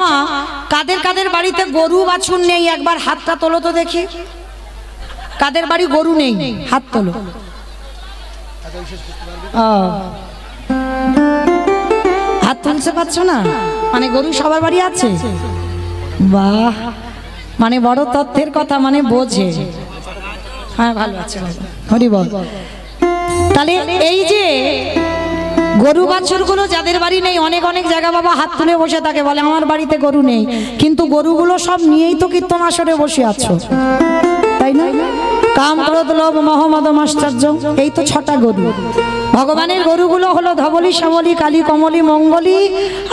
মা, কাদের কাদের বাড়িতে গরু বাছুর নেই একবার হাতটা তোলো তো দেখি। কাদের বাড়ি গরু নেই হাত তোলো। হাত তুলতে পারছো না, মানে গরু সবার বাড়ি আছে। বাহ, মানে বড় তথ্যের কথা, মানে বোঝে। হ্যাঁ ভালো আছে, হরি বল। তাহলে এই যে গরু বাছুর গুলো যাদের বাড়ি নেই, অনেক অনেক জায়গা বাবা হাত তুলে বসে থাকে, বলে আমার বাড়িতে গরু নেই, কিন্তু গরুগুলো সব নিয়েই তো কীর্তন আসরে বসে আছো, তাই না? কাম ক্রোধ লোভ মোহ মদ মাশ্চর্য, এই তো 6টা গরু। ভগবানের গরুগুলো হলো ধবলি শ্যামলী কালী কমলী মঙ্গলী,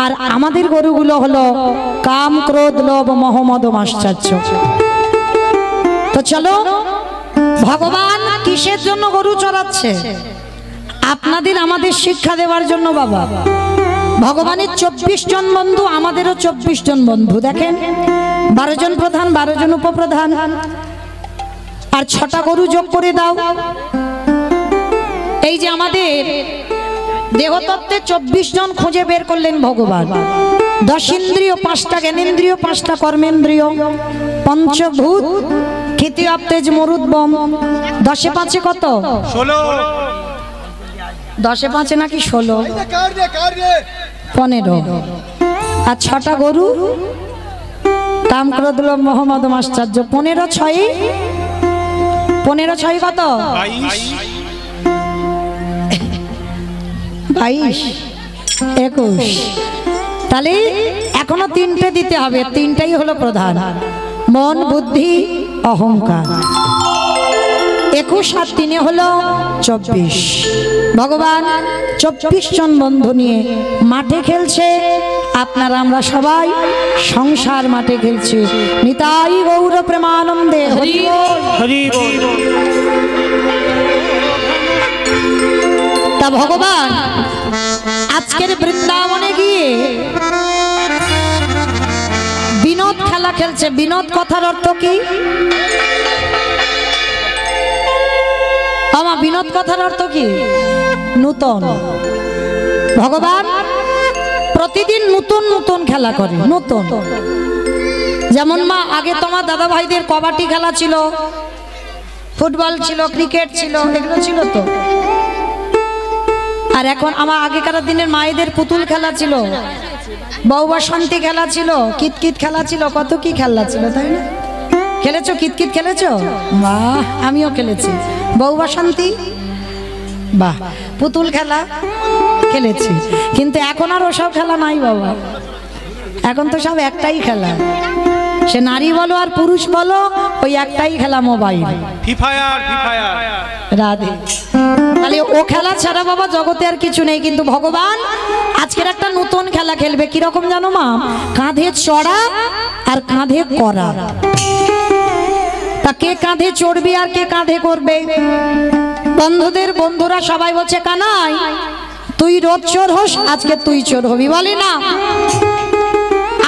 আর আমাদের গরুগুলো হলো কাম ক্রোধ লোভ মোহ মদ মাশ্চর্য। তো চলো, ভগবান কিসের জন্য গরু চড়াচ্ছে? আপনাদের আমাদের শিক্ষা দেওয়ার জন্য বাবা। ভগবানের 24 জন বন্ধু, আমাদেরও 24 জন বন্ধু। দেখেন, 12 জন প্রধান, 12 জন উপপ্রধান, আর 6টা গরু যোগ করে দাও। এই যে আমাদের দেহতত্ত্বে 24 জন খুঁজে বের করলেন ভগবান। 10 ইন্দ্রিয়, 5টা জ্ঞানেন্দ্রিয়, 5টা কর্মেন্দ্রিয়, পঞ্চভূত, ক্ষিতি আপতেজ মরুদ্বম। 10 এ 5 কত? 16। 10 এ 5 নাকি 16? 15। আর 6টা গরু, কাম ক্রোধ লোভ মোহ মদ মাশ্চর্য। 15 6 15 6 কত? 22 21। তাহলে এখনো 3টে দিতে হবে, 3টাই হলো প্রধান, মন বুদ্ধি অহংকার। 21 আর 3 হলো 24। ভগবান 24 জন বন্ধু নিয়ে মাঠে খেলছে, আপনারা আমরা সবাই সংসার মাঠে খেলছি। নিতাই গৌর প্রেমানন্দে হরি বল, হরি বল। তা ভগবান আজকের বৃন্দাবনে গিয়ে বিনোদ খেলা খেলছে। বিনোদ কথার অর্থ কি? আমা বিনোদ কথার অর্থ কি? নূতন। ভগবান প্রতিদিন নতুন নতুন খেলা করে, নতুন। যেমন মা, আগে তোমার দাদা ভাইদের কবাডি খেলা ছিল, ফুটবল ছিল, ক্রিকেট ছিল, এগুলো ছিল তো। আর এখন আমার আগেকার দিনের মায়েদের পুতুল খেলা ছিল, বউ বাসন্তী খেলা ছিল, কিতকিত খেলা ছিল, কত কি খেলা ছিল, তাই না? খেলেছো কিতকিত? খেলেছো? বাহ, আমিও খেলেছি। বউ বাসন্তী, বাহ, পুতুল খেলা খেলেছি। কিন্তু এখন আর ওসব খেলা নাই বাবা, এখন তো সব একটাই খেলা। সে নারী বলো আর পুরুষ বলো, ওই একটাই খেলা, মোবাইল, ফ্রি ফায়ার, রাধে। তাহলে ও খেলা ছাড়া বাবা জগতে আর কিছু নেই। কিন্তু ভগবান আজকের একটা নতুন খেলা খেলবে। কিরকম জানো মা? কাঁধে চড়া আর কাঁধে করা। তা কে কাঁধে চড়বি আর কে কাঁধে করবে? বন্ধুদের বন্ধুরা সবাই বলছে, কানাই তুই রোজ চোর হোস, আজকে তুই চোর হবি। বলি না,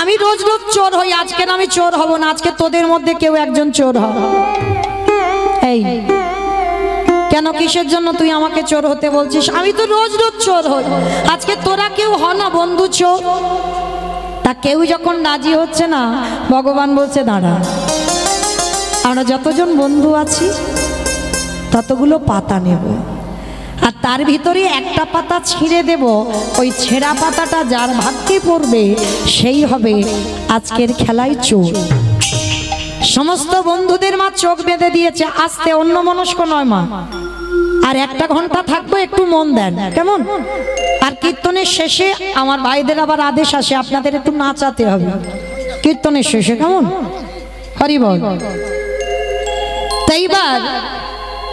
আমি রোজ রোজ চোর হই, আজকে আমি চোর হব না, আজকে তোদের মধ্যে কেউ একজন চোর হবে। এই কেন, কিসের জন্য তুই আমাকে চোর হতে বলছিস? আমি তো রোজ রোজ চোর হই, আজকে তোরা কেউ হ না বন্ধু চোর। তা কেউ যখন রাজি হচ্ছে না, ভগবান বলছে দাঁড়া, আমরা যতজন বন্ধু আছি ততগুলো পাতা নেব, আর তার ভিতরে একটা পাতা ছিঁড়ে দেব। ওই ছেঁড়া পাতাটা যার ভাগ্যে পড়বে সেই হবে আজকের খেলায় চোর। সমস্ত বন্ধুদের মা চোখ বেঁধে দিয়েছে, আস্তে, অন্য মনস্ক নয় মা। আর 1 ঘন্টা থাকবো, একটু মন দেন কেমন? আর কীর্তনের শেষে আমার ভাইদের আবার আদেশ আসে, আপনাদের একটু নাচাতে হবে কীর্তনের শেষে, কেমন? হরি বল। তাইবার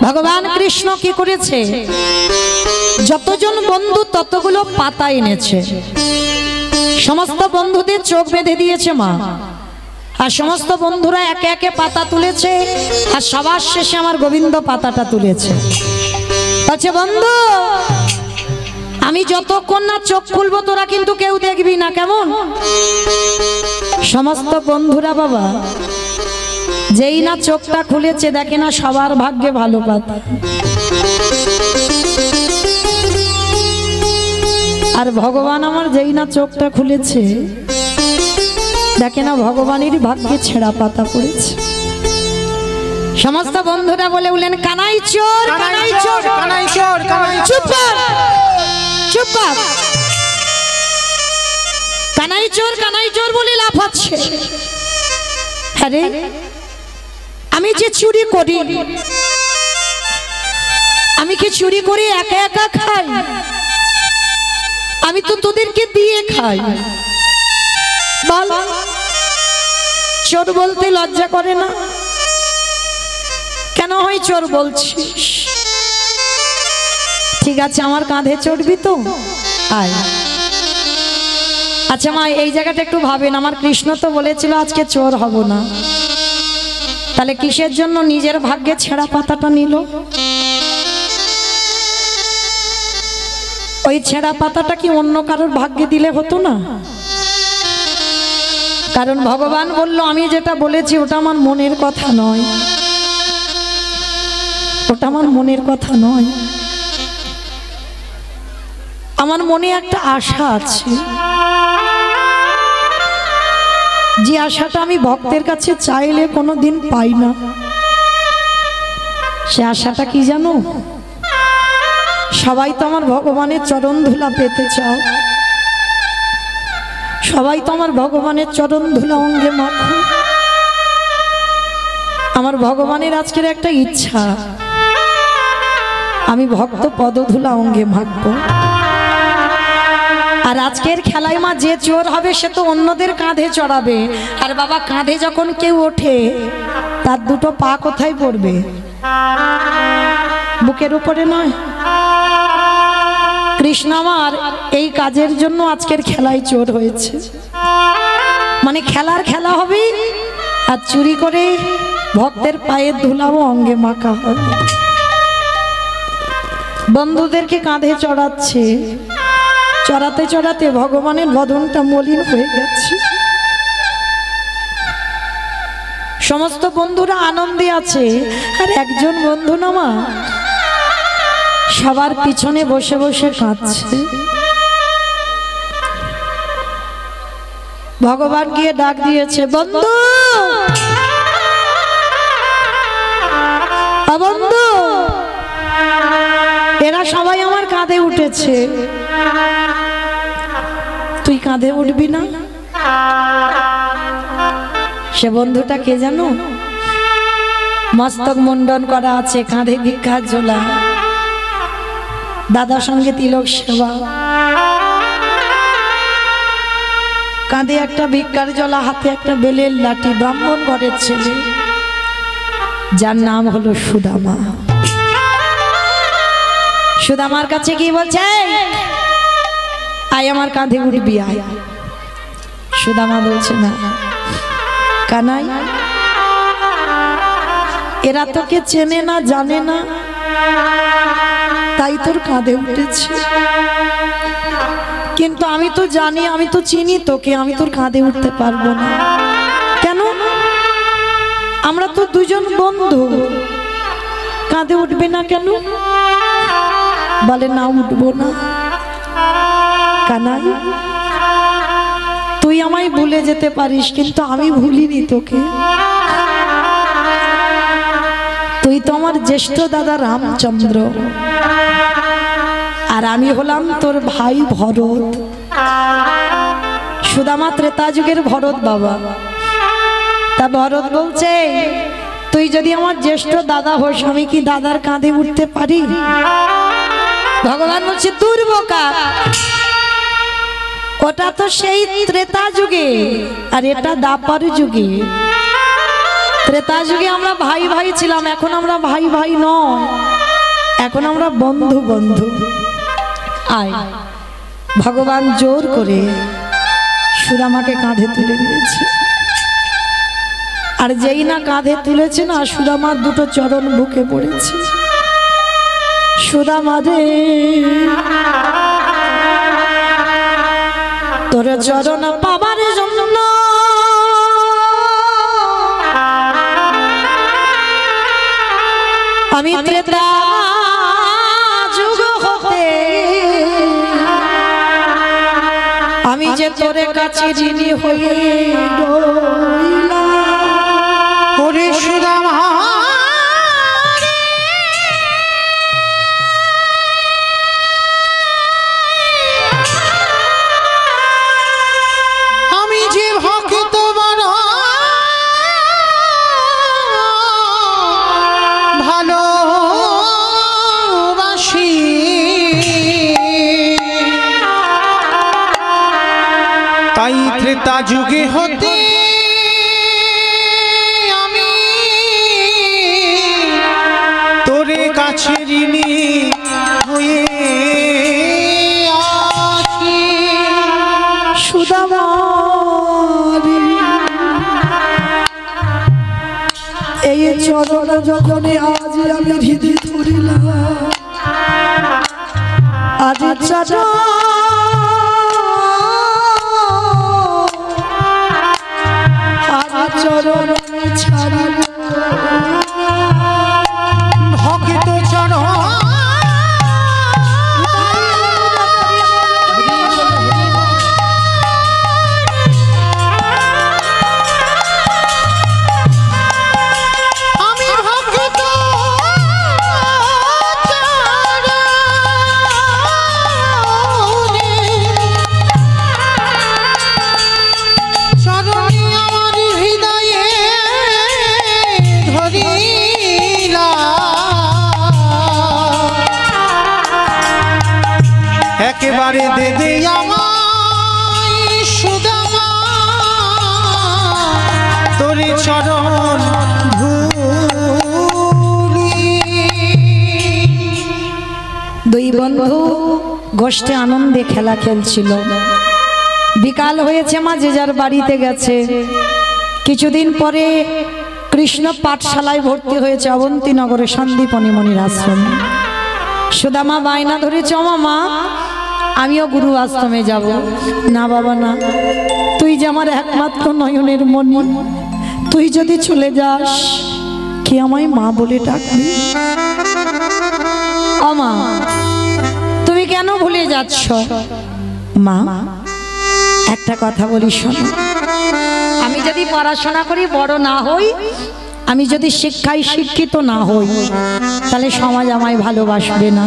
ভগবান কৃষ্ণ কি করেছে? যতজন বন্ধু ততগুলো পাতা এনেছে, সমস্ত বন্ধুদের চোখ বেঁধে দিয়েছে মা। আর সমস্ত বন্ধুরা একে একে পাতা তুলেছে, আর সবার শেষে আমার গোবিন্দ পাতাটা তুলেছে। আচ্ছা বন্ধু, আমি যতক্ষণ না চোখ খুলবো তোরা কিন্তু কেউ দেখবি না, কেমন? সমস্ত বন্ধুরা বাবা যেই না চোখটা খুলেছে, দেখে না সবার ভাগ্যে ভালো পাতা। আর ভগবান আমার যেই না চোখটা খুলেছে, দেখে না ভগবানের ভাগ্যে ছেঁড়া পাতা পড়েছে। সমস্ত বন্ধুরা বলে উঠলেন কানাই চোর, কানাই চোর, কানাই চোর, কানাই চুপ কর, চুপ কর। কানাই চোর, কানাই চোর বলে লাফাচ্ছে। আরে আমি যে চুরি করি, আমি কি চুরি করে একা একা খাই? আমি তো তোদেরকে দিয়ে খাই। বল, চোর বলতে লজ্জা করে না? কেন হয় চোর বলছিস? ঠিক আছে, আমার কাঁধে চড়বি তো? আয়। আচ্ছা মা, এই জায়গাটা একটু ভাবেন, আমার কৃষ্ণ তো বলেছিল আজকে চোর হব না, তাহলে কিসের জন্য নিজের ভাগ্যে ছেঁড়া পাতাটা নিল? ওই ছেঁড়া পাতাটা কি অন্য কারোর ভাগ্যে দিলে হতো না? কারণ ভগবান বলল আমি যেটা বলেছি ওটা আমার মনের কথা নয়, ওটা আমার মনের কথা নয়। আমার মনে একটা আশা আছে, যে আশাটা আমি ভক্তের কাছে চাইলে কোনোদিন পাই না। সে আশাটা কি জানো? সবাই তো আমার ভগবানের চরণ ধুলা পেতে চাও, সবাই তো আমার ভগবানের চরণ ধুলা অঙ্গে মাখো। আমার ভগবানের আজকের একটা ইচ্ছা, আমি ভক্ত পদধুলা অঙ্গে মাখবো। আর আজকের খেলায় মা যে চোর হবে সে তো অন্যদের কাঁধে চড়াবে। আর বাবা, কাঁধে যখন কেউ ওঠে তার দুটো পা কোথায় পড়বে? বুকের উপরে নয়। কৃষ্ণ আমার এই কাজের জন্য আজকের খেলায় চোর হয়েছে। মানে খেলার খেলা হবে আর চুরি করে ভক্তের পায়ের ধুলাও অঙ্গে মাখা হবে। বন্ধুদেরকে কাঁধে চড়াচ্ছে, চড়াতে চড়াতে ভগবানের বদনটা মলিন হয়ে গেছে। সমস্ত বন্ধুরা আনন্দে আছে, আর একজন বন্ধু না মা সবার পিছনে বসে বসে কাঁদছে। ভগবান গিয়ে ডাক দিয়েছে, বন্ধু, বন্ধু, এরা সবাই আমার কাঁধে উঠেছে, তুই কাঁধে উঠবি না? সে বন্ধুটা কে জানো? মস্তক মুন্ডন করা আছে, কাঁধে ভিক্ষার ঝোলা, দাদার সঙ্গে তিলক সেবা, কাঁধে একটা ভিক্ষার ঝোলা, হাতে একটা বেলের লাঠি, ব্রাহ্মণ ঘরের ছেলে, যার নাম হলো সুদামা। সুদামার কাছে কি বলছে, আয় আমার কাঁধে উঠবি, আয়। সুদামা বলছে না। কানাই, এরা তোকে চেনে না, জানে না, তাই তোর কাঁধে উঠেছে। কিন্তু আমি তো জানি, আমি তো চিনি তোকে, আমি তোর কাঁধে উঠতে পারবো না। কেন? আমরা তো দুজন বন্ধু, কাঁধে উঠবে না কেন? বলে না, উঠবো না। কানাই, তুই আমায় ভুলে যেতে পারিস, কিন্তু আমি ভুলিনি তোকে। তুই তো আমার জ্যেষ্ঠ দাদা রামচন্দ্র, আর আমি হলাম তোর ভাই ভরত। সুদামা ত্রেতা যুগের ভরত বাবা। তা ভরত বলছে, তুই যদি আমার জ্যেষ্ঠ দাদা হোস, আমি কি দাদার কাঁধে উঠতে পারি? ভগবান বলছে, দূর বোকা, ওটা তো সেই ত্রেতা যুগে, আর এটা দাপার যুগে। ত্রেতা যুগে আমরা ভাই ভাই ছিলাম, এখন আমরা ভাই ভাই নয়, এখন আমরা বন্ধু বন্ধু। আয়। ভগবান জোর করে সুদামাকে কাঁধে তুলে নিয়েছে। আর যেই না কাঁধে তুলেছে না, সুদামার দুটো চরণ বুকে পড়েছে। সুদামা রে, তোর চরণ পাবার জন্য আমি ত্রেতা যুগ হতে আমি যে তোরে কাছে ঋণী হয়ে রইলাম ওরে সুদামা আমি যে ভক্ত বড় ভালোবাসি তাই ত্রেতা যুগে হতে আমি তোরে কাছে ঋণী হয়ে আছি সুদামা এই চরণ যখন আজ আমি হৃদয় ধরিলাম আজ চরণ চরণ ছাড়িল ভক্ত চরণ আমি ভক্ত চরণে আমার হৃদয়ে ধরিলা একেবারে দে দে আমায় সুদামা তোরে চরণ ধুলি দুই বন্ধু গোষ্ঠী আনন্দে খেলা খেলছিল বিকাল হয়েছে মা যে যার বাড়িতে গেছে কিছুদিন পরে কৃষ্ণ পাঠশালায় ভর্তি হয়েছে অবন্তীনগরে সন্দীপনী মনির আশ্রমে সুদামা বায়না ধরেছে মা আমিও গুরু আশ্রমে যাব না বাবা না তুই যে আমার একমাত্র নয়নের মনি তুই যদি চলে যাস কি আমায় মা বলে ডাকবি মা তুমি কেন ভুলে যাচ্ছ মা একটা কথা বলি শোনো আমি যদি পড়াশোনা করি বড় না হই আমি যদি শিক্ষায় শিক্ষিত না হই তাহলে সমাজ আমায় ভালোবাসবে না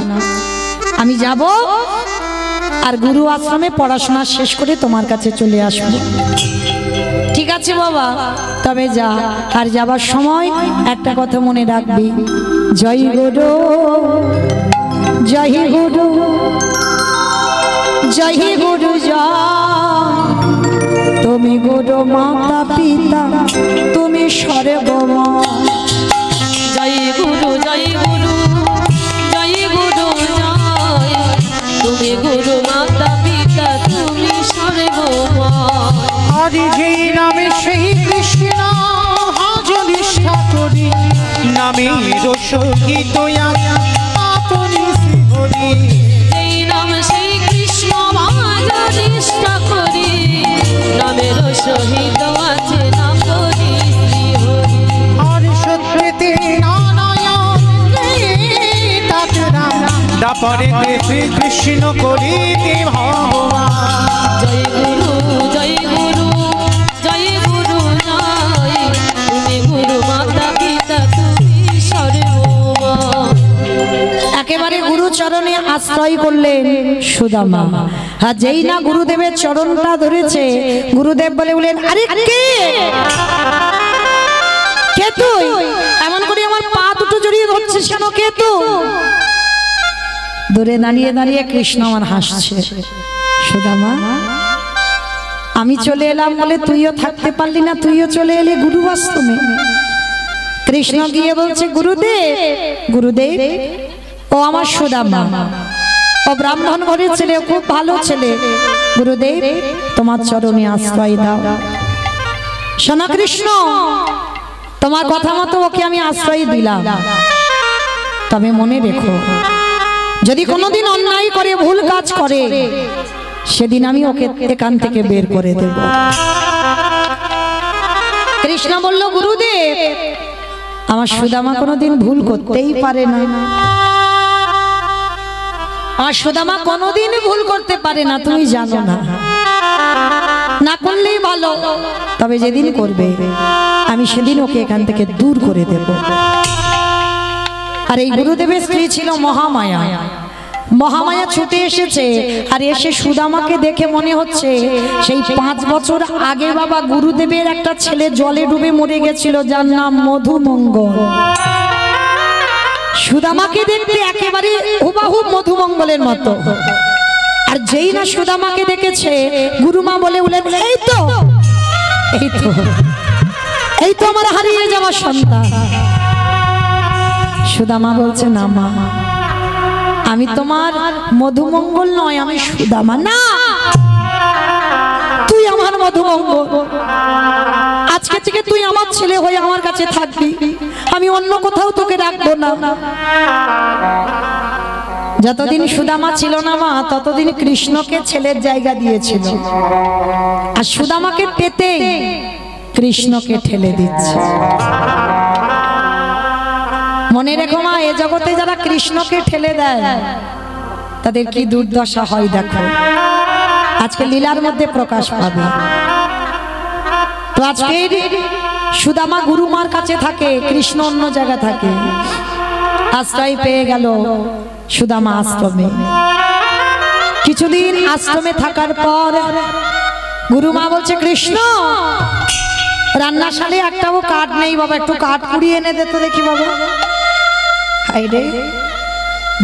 আমি যাব আর গুরু আশ্রমে পড়াশোনা শেষ করে তোমার কাছে চলে আসবো ঠিক আছে বাবা তবে যা আর যাবার সময় একটা কথা মনে রাখবি জয় গুরু জয় গুরু জয় গুরু জয় তুমি গুরু মাতা পিতা তুমি সর্বমা জয় গুরু জয় গুরু জয় গুরু জয় তুমি গুরু মাতা পিতা তুমি সর্বমা হরি যেই নামে সেই কৃষ্ণ আজ নিষ্ঠা করি নামে রসগীত আপনি হরি যেই নাম সেই কৃষ্ণ আজ নিষ্ঠা করি নামের সহিত আছে নাম করি শ্রী হরি আর সত্যতে নারায়ণ তাতে রাম দাপরে শ্রী কৃষ্ণ করিতে ভগবান জয় গুরু জয় গুরু জয় গুরু জয় তুমি গুরু মাতা পিতা তুমি সর্বমা একেবারে গুরু চরণে আশ্রয় করলেন সুদামা আর যেই না গুরুদেবের চরণটা ধরেছে গুরুদেব বলে বলেন আরে কে কে তুই এমন করে আমার পা দুটো জড়িয়ে ধরছিস কেন কে তুই দূরে দাঁড়িয়ে দাঁড়িয়ে কৃষ্ণ আমার হাসছে সুদামা আমি চলে এলাম বলে তুইও থাকতে পারলি না তুইও চলে এলি গুরু আশ্রমে কৃষ্ণ গিয়ে বলছে গুরুদেব গুরুদেব ও আমার সুদামা ও ব্রাহ্মণ ঘরের ছেলে খুব ভালো ছেলে গুরুদেব তোমার চরণে আশ্রয় দাও শোনো কৃষ্ণ তোমার কথা মতো ওকে আমি আশ্রয় দিলাম তবে মনে রেখো যদি কোনোদিন অন্যায় করে ভুল কাজ করে সেদিন আমি ওকে এখান থেকে বের করে দেব কৃষ্ণ বলল গুরুদেব আমার সুদামা কোনোদিন ভুল করতেই পারে না আমার সুদামা কোনোদিন ভুল করতে পারে না তুমি জানো না না করলেই ভালো, তবে যেদিন করবে আমি সেদিন ওকে এখান থেকে দূর করে দেব। আর এই গুরুদেবের স্ত্রী ছিল মহামায়া। মহামায়া ছুটে এসেছে, আর এসে সুদামাকে দেখে মনে হচ্ছে সেই 5 বছর আগে বাবা গুরুদেবের একটা ছেলে জলে ডুবে মরে গেছিল, যার নাম মধুমঙ্গল। সুদামাকে দেখতে একেবারে হুবাহুব মধুমঙ্গলের মতো। আর যেই না সুদামাকে দেখেছে, গুরুমা বলে উঠলেন, এই তো এই তো এই তো আমার হারিয়ে যাওয়া সন্তান। সুদামা বলছে, না মা, আমি তোমার মধুমঙ্গল নয়, আমি সুদামা। না, তুই আমার মধুমঙ্গল। আজকে থেকে তুই আমার ছেলে হয়ে আমার কাছে থাকবি, আমি অন্য কোথাও তোকে রাখবো না। যতদিন সুদামা ছিল না মা, ততদিন কৃষ্ণকে ছেলের জায়গা দিয়েছিল, আর সুদামাকে পেতে কৃষ্ণকে ঠেলে দিচ্ছে। মনে রেখো মা, এ জগতে যারা কৃষ্ণকে ঠেলে দেয় তাদের কি দুর্দশা হয় দেখো। আজকে লীলার মধ্যে প্রকাশ পাবে। তো আজকে সুদামা গুরুমার কাছে থাকে, কৃষ্ণ অন্য জায়গা থাকে। আশ্রয় পেয়ে গেল সুদামা আশ্রমে। কিছুদিন আশ্রমে থাকার পর গুরুমা বলছে, কৃষ্ণ রান্নাশালে একটাও কাঠ নেই বাবা, একটু কাঠ পুড়িয়ে এনে দে তো দেখি বাবা। হাই রে,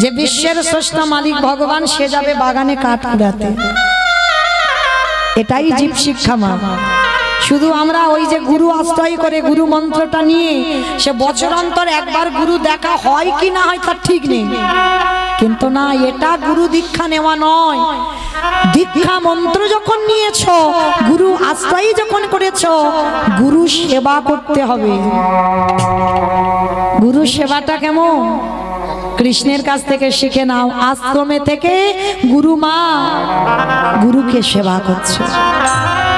যে বিশ্বের স্রষ্টা মালিক ভগবান, সে যাবে বাগানে কাঠ কুড়াতে। এটাই জীব শিক্ষা মা। শুধু আমরা ওই যে গুরু আশ্রয় করে গুরু মন্ত্রটা নিয়ে, সে বছর অন্তর একবার গুরু দেখা হয় কি না হয় তার ঠিক নেই, কিন্তু না, এটা গুরু দীক্ষা নেওয়া নয়। দীক্ষা মন্ত্র যখন নিয়েছো, গুরু আশ্রয় যখন করেছো, গুরু সেবা করতে হবে। গুরু সেবাটা কেমন? কৃষ্ণের কাছ থেকে শিখে নাও। আশ্রমে থেকে গুরুমা গুরুকে সেবা করছে।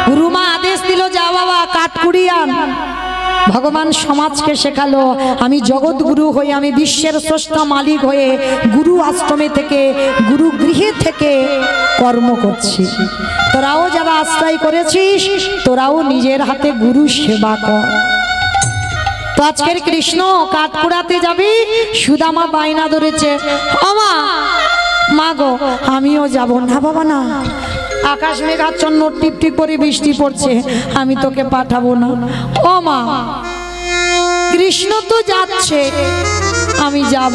গুরুমা আদেশ দিল, যা বাবা কাঠ কুড়িয়ে আন। ভগবান সমাজকে শেখালো, আমি জগৎ গুরু হয়ে, আমি বিশ্বের স্রষ্টা মালিক হয়ে গুরু আশ্রমে থেকে, গুরু গৃহে থেকে কর্ম করছি। তোরাও যারা আশ্রয় করেছিস, তোরাও নিজের হাতে গুরু সেবা কর। তো আজকের কৃষ্ণ কাঠ কুড়াতে যাবি, সুদামা বায়না ধরেছে, আমা মা গো আমিও যাব। না বাবা না, আকাশ মেঘাচ্ছন্ন, টিপটিপ করে বৃষ্টি পড়ছে, আমি তোকে পাঠাবো না। ও মা, কৃষ্ণ তো যাচ্ছে, আমি যাব,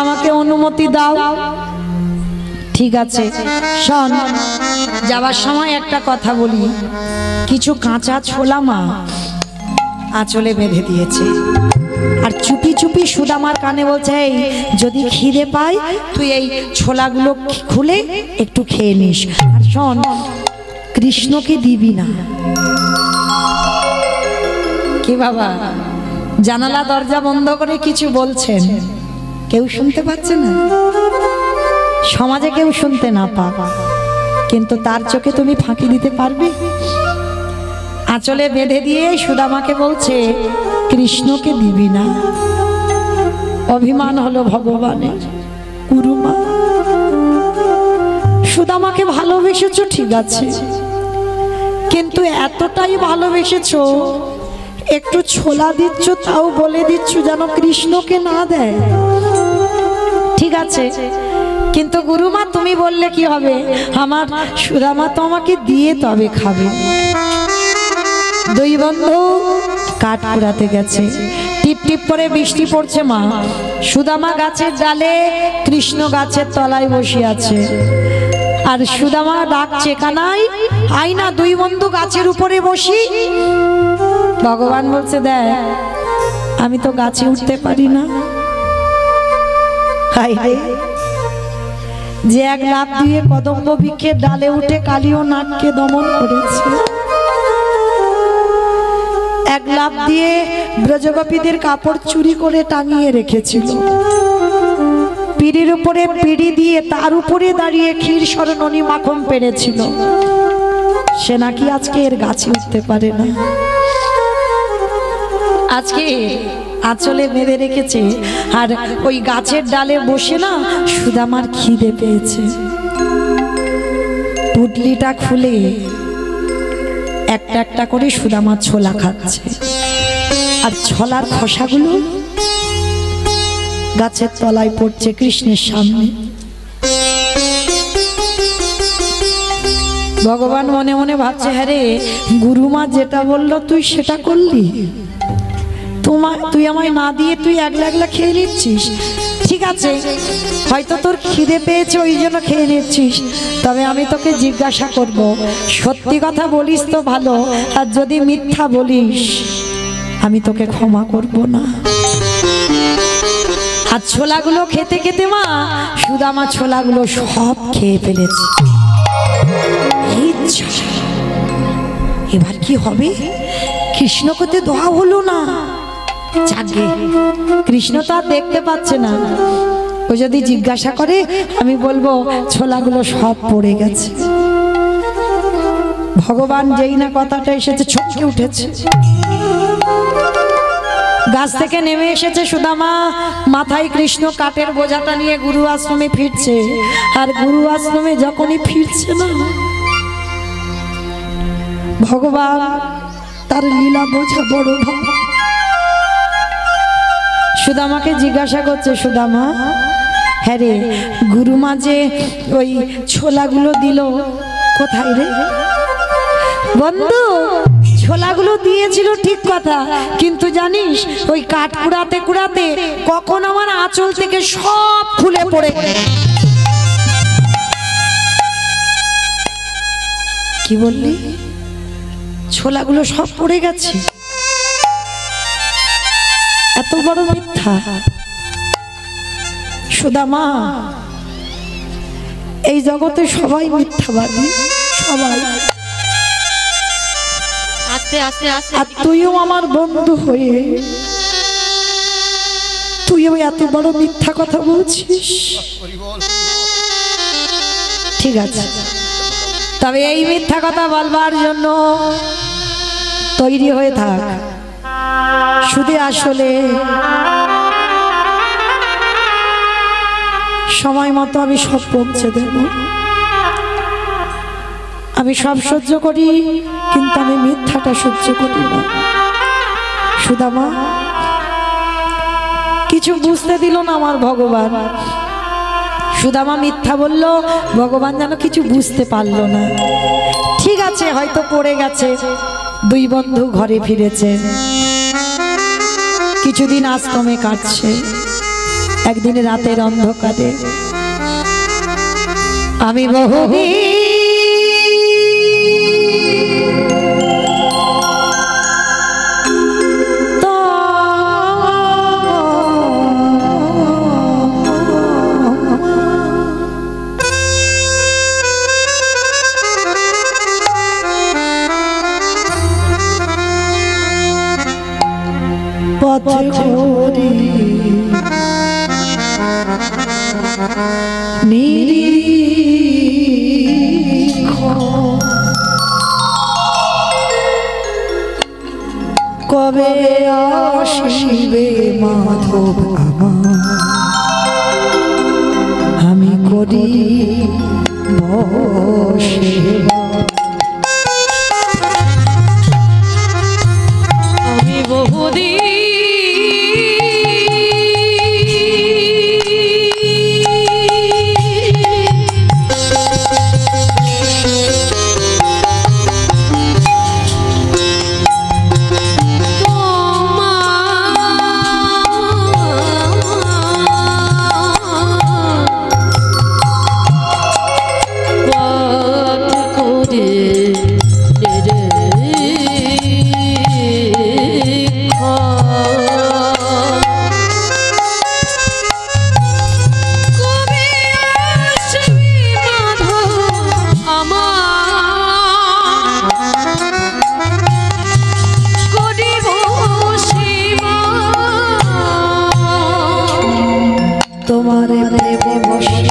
আমাকে অনুমতি দাও। ঠিক আছে, শোন, যাবার সময় একটা কথা বলি। কিছু কাঁচা ছোলা মা আঁচলে বেঁধে দিয়েছে, আর চুপি চুপি সুদামার কানে বলছে, এই যদি খিদে পাই তুই এই ছোলাগুলো খুলে একটু খেয়ে নিস, আর শোন, কৃষ্ণকে দিবি না। কি বাবা, জানালা দরজা বন্ধ করে কিছু বলছেন, কেউ শুনতে পাচ্ছে না, সমাজে কেউ শুনতে না পাক, কিন্তু তার চোখে তুমি ফাঁকি দিতে পারবে? আঁচলে বেঁধে দিয়ে সুদামাকে বলছে, কৃষ্ণকে দিবি না। অভিমান হলো ভগবানের। গুরুমা, সুদামাকে ভালোবেসেছো ঠিক আছে, কিন্তু এতটাই ভালোবেসেছো, একটু ছোলা দিচ্ছ তাও বলে দিচ্ছ যেন কৃষ্ণকে না দেয়। ঠিক আছে, কিন্তু গুরুমা তুমি বললে কি হবে, আমার সুদামা তো আমাকে দিয়ে তবে খাবে। দুই বন্ধু কাঠ কুড়াতে গেছে, টিপ টিপ করে বৃষ্টি পড়ছে মা। সুদামা গাছের ডালে, কৃষ্ণ গাছের তলায় বসে আছে, আর সুদামা ডাকছে, কানাই আই না, দুই বন্ধু গাছের উপরে বসি। ভগবান বলছে, দেখ আমি তো গাছে উঠতে পারি না। হাই রে, যে এক লাফ দিয়ে কদম্ব বৃক্ষের ডালে উঠে কালী ও নাগকে দমন করেছে, এক লাফ দিয়ে ব্রজগোপীদের কাপড় চুরি করে টাঙিয়ে রেখেছিল, পিড়ির উপরে পিড়ি দিয়ে তার উপরে দাঁড়িয়ে ক্ষীর শরণনি মাখন পেরেছিল, সে নাকি আজকে এর গাছে উঠতে পারে না। আজকে আঁচলে বেঁধে রেখেছে, আর ওই গাছের ডালে বসে না সুদামার খিদে পেয়েছে, পুটলিটা খুলে একটা একটা করে সুদামা ছোলা খাচ্ছে, আর ছোলার খোসাগুলো গাছের তলায় পড়ছে কৃষ্ণের সামনে। ভগবান মনে মনে ভাবছে, হ্যাঁ রে, গুরুমা যেটা বললো তুই সেটা করলি, তুই আমায় না দিয়ে তুই একলা একলা খেয়ে নিচ্ছিস। ঠিক আছে, হয়তো তোর খিদে পেয়েছে ওই জন্য খেয়ে নিচ্ছিস, তবে আমি তোকে জিজ্ঞাসা করব, সত্যি কথা বলিস তো ভালো, আর যদি মিথ্যা বলিস আমি তোকে ক্ষমা করব না। আর ছোলাগুলো খেতে খেতে মা সুদামা ছোলাগুলো সব খেয়ে ফেলেছে। এবার কি হবে? কৃষ্ণকে তো দোয়া হলো না। যাকে কৃষ্ণ তো আর দেখতে পাচ্ছে না, ও যদি জিজ্ঞাসা করে আমি বলবো ছোলাগুলো সব পড়ে গেছে। ভগবান যেই না কথাটা এসেছে চমকে উঠেছে, গাছ থেকে নেমে এসেছে সুদামা, মাথায় কৃষ্ণ কাঠের বোঝাটা নিয়ে গুরু আশ্রমে ফিরছে। আর গুরু আশ্রমে যখনই ফিরছে না, ভগবান তার লীলা বোঝা বড় ভাব। সুদামাকে জিজ্ঞাসা করছে, সুদামা, হ্যাঁ রে, গুরুমা যে ওই ছোলাগুলো দিল কোথায় রে? বন্ধু, ছোলাগুলো দিয়েছিল ঠিক কথা, কিন্তু জানিস ওই কাঠ কুড়াতে কুড়াতে কখন আমার আঁচল থেকে সব খুলে পড়ে। কি বললি? ছোলাগুলো সব পড়ে গেছে? এত বড় মিথ্যা! সুদামা, এই জগতে সবাই মিথ্যাবাদী, সবাই। আর তুইও আমার বন্ধু হয়ে তুইও এত বড় মিথ্যা কথা বলছিস? ঠিক আছে, তবে এই মিথ্যা কথা বলবার জন্য তৈরি হয়ে থাক। শুধু আসলে সময় মতো আমি সব পৌঁছে দেব। আমি সব সহ্য করি, কিন্তু আমি মিথ্যাটা সহ্য করি না। সুদামা, কিছু বুঝতে দিল না আমার ভগবান। সুদামা মিথ্যা বলল, ভগবান যেন কিছু বুঝতে পারলো না। ঠিক আছে, হয়তো পড়ে গেছে। দুই বন্ধু ঘরে ফিরেছে, কিছুদিন আশ্রমে কাটছে। একদিন রাতের অন্ধকারে আমি বহুদিন পথে ঘুরি নিরীক্ষ, কবে আসিবে মাধব আমার, আমি করি সেবা। আমি বহুদিন তোমারে প্রেমে বসে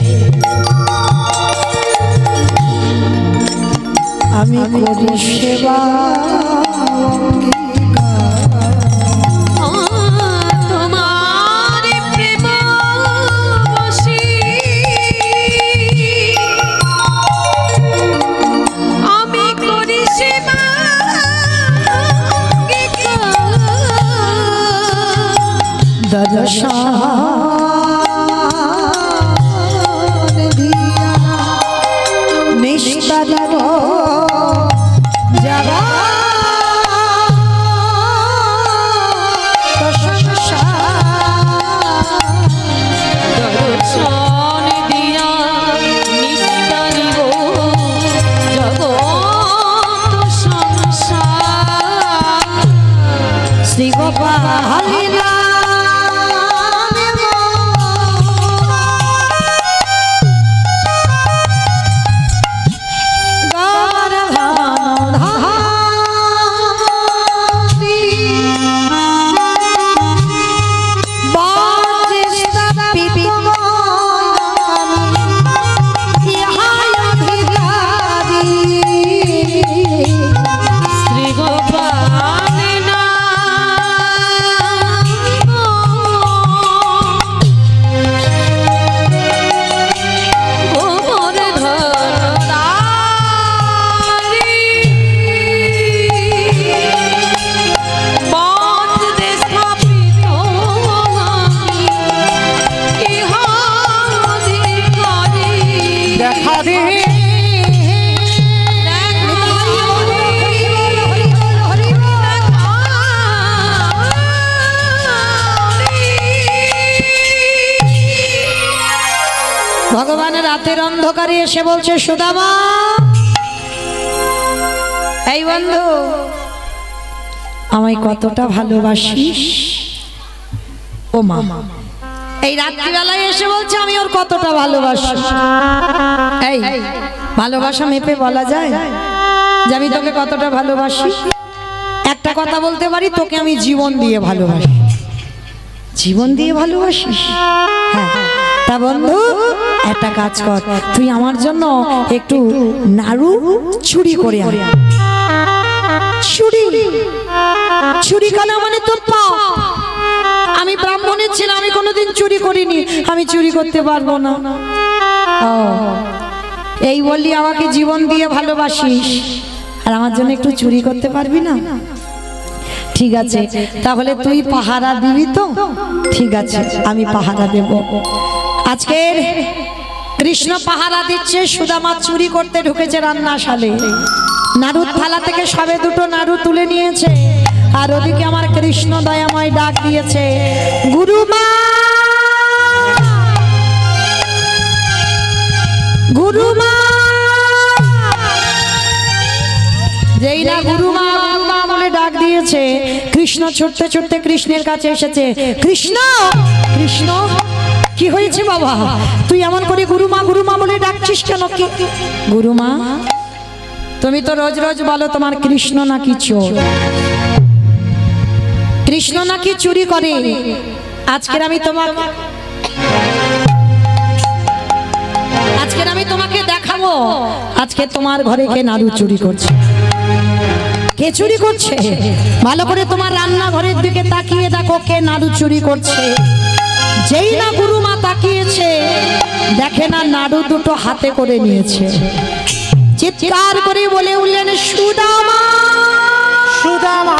আমি করি সেবা। তোমার প্রেম বসি আমি করি সেবা। দর্শন দিয়া নিস্তারিব যারা দর্শন দিয়া নিস্তারিব জগৎ সংসার শ্রী গোপাল ভগবানের রাতের অন্ধকারে এসে বলছে সুদামা, এই বন্ধু আমায় কতটা ভালোবাসিস? ও মা, এই রাত্রিবেলায় এসে বলছে আমি ওর কতটা ভালোবাসি। এই ভালোবাসা মেপে বলা যায় যে আমি তোকে কতটা ভালোবাসি? একটা কথা বলতে পারি, তোকে আমি জীবন দিয়ে ভালোবাসি। জীবন দিয়ে ভালোবাসিস? হ্যাঁ। তা বন্ধু একটা কাজ কর, তুই আমার জন্য একটু নাড়ু চুরি করে আন। চুরি চুরি করা মানে তো পাপ। আমি ব্রাহ্মণের ছেলে, আমি কোনোদিন চুরি করিনি, আমি চুরি করতে পারবো না। ও এই বললি আমাকে জীবন দিয়ে ভালোবাসিস, আর আমার জন্য একটু চুরি করতে পারবি না? ঠিক আছে, তাহলে তুই পাহারা দিবি তো? ঠিক আছে, আমি পাহারা দেব। আজকের কৃষ্ণ পাহারা দিচ্ছে, সুদামা চুরি করতে ঢুকেছে রান্নাশালে। নাড়ুর থালা থেকে সবে দুটো নাড়ু তুলে নিয়েছে, আর ওদিকে আমার কৃষ্ণ দয়াময় ডাক দিয়েছে, গুরুমা গুরুমা। যেই না গুরুমা গুরুমা বলে ডাক দিয়েছে, কৃষ্ণ ছুটতে ছুটতে কৃষ্ণের কাছে এসেছে। কৃষ্ণ কৃষ্ণ, কি হয়েছে বাবা? তুই এমন করে গুরুমা গুরুমা বলে ডাকছিস কেন? কি গুরুমা? তুমি তো রোজ রোজ বলো তোমার কৃষ্ণ নাকি চোর, কৃষ্ণ নাকি চুরি করে। আজকের আমি তোমাকে দেখাবো, আজকে তোমার ঘরে কে নাড়ু চুরি করছে। কে চুরি করছে? ভালো করে তোমার রান্নাঘরের দিকে তাকিয়ে দেখো, কে নাড়ু চুরি করছে। যেই না গুরুমা তাকিয়েছে, দেখে না নাড়ু দুটো হাতে করে নিয়েছে। চিৎকার করে বলে উঠলেন, সুদামা সুদামা।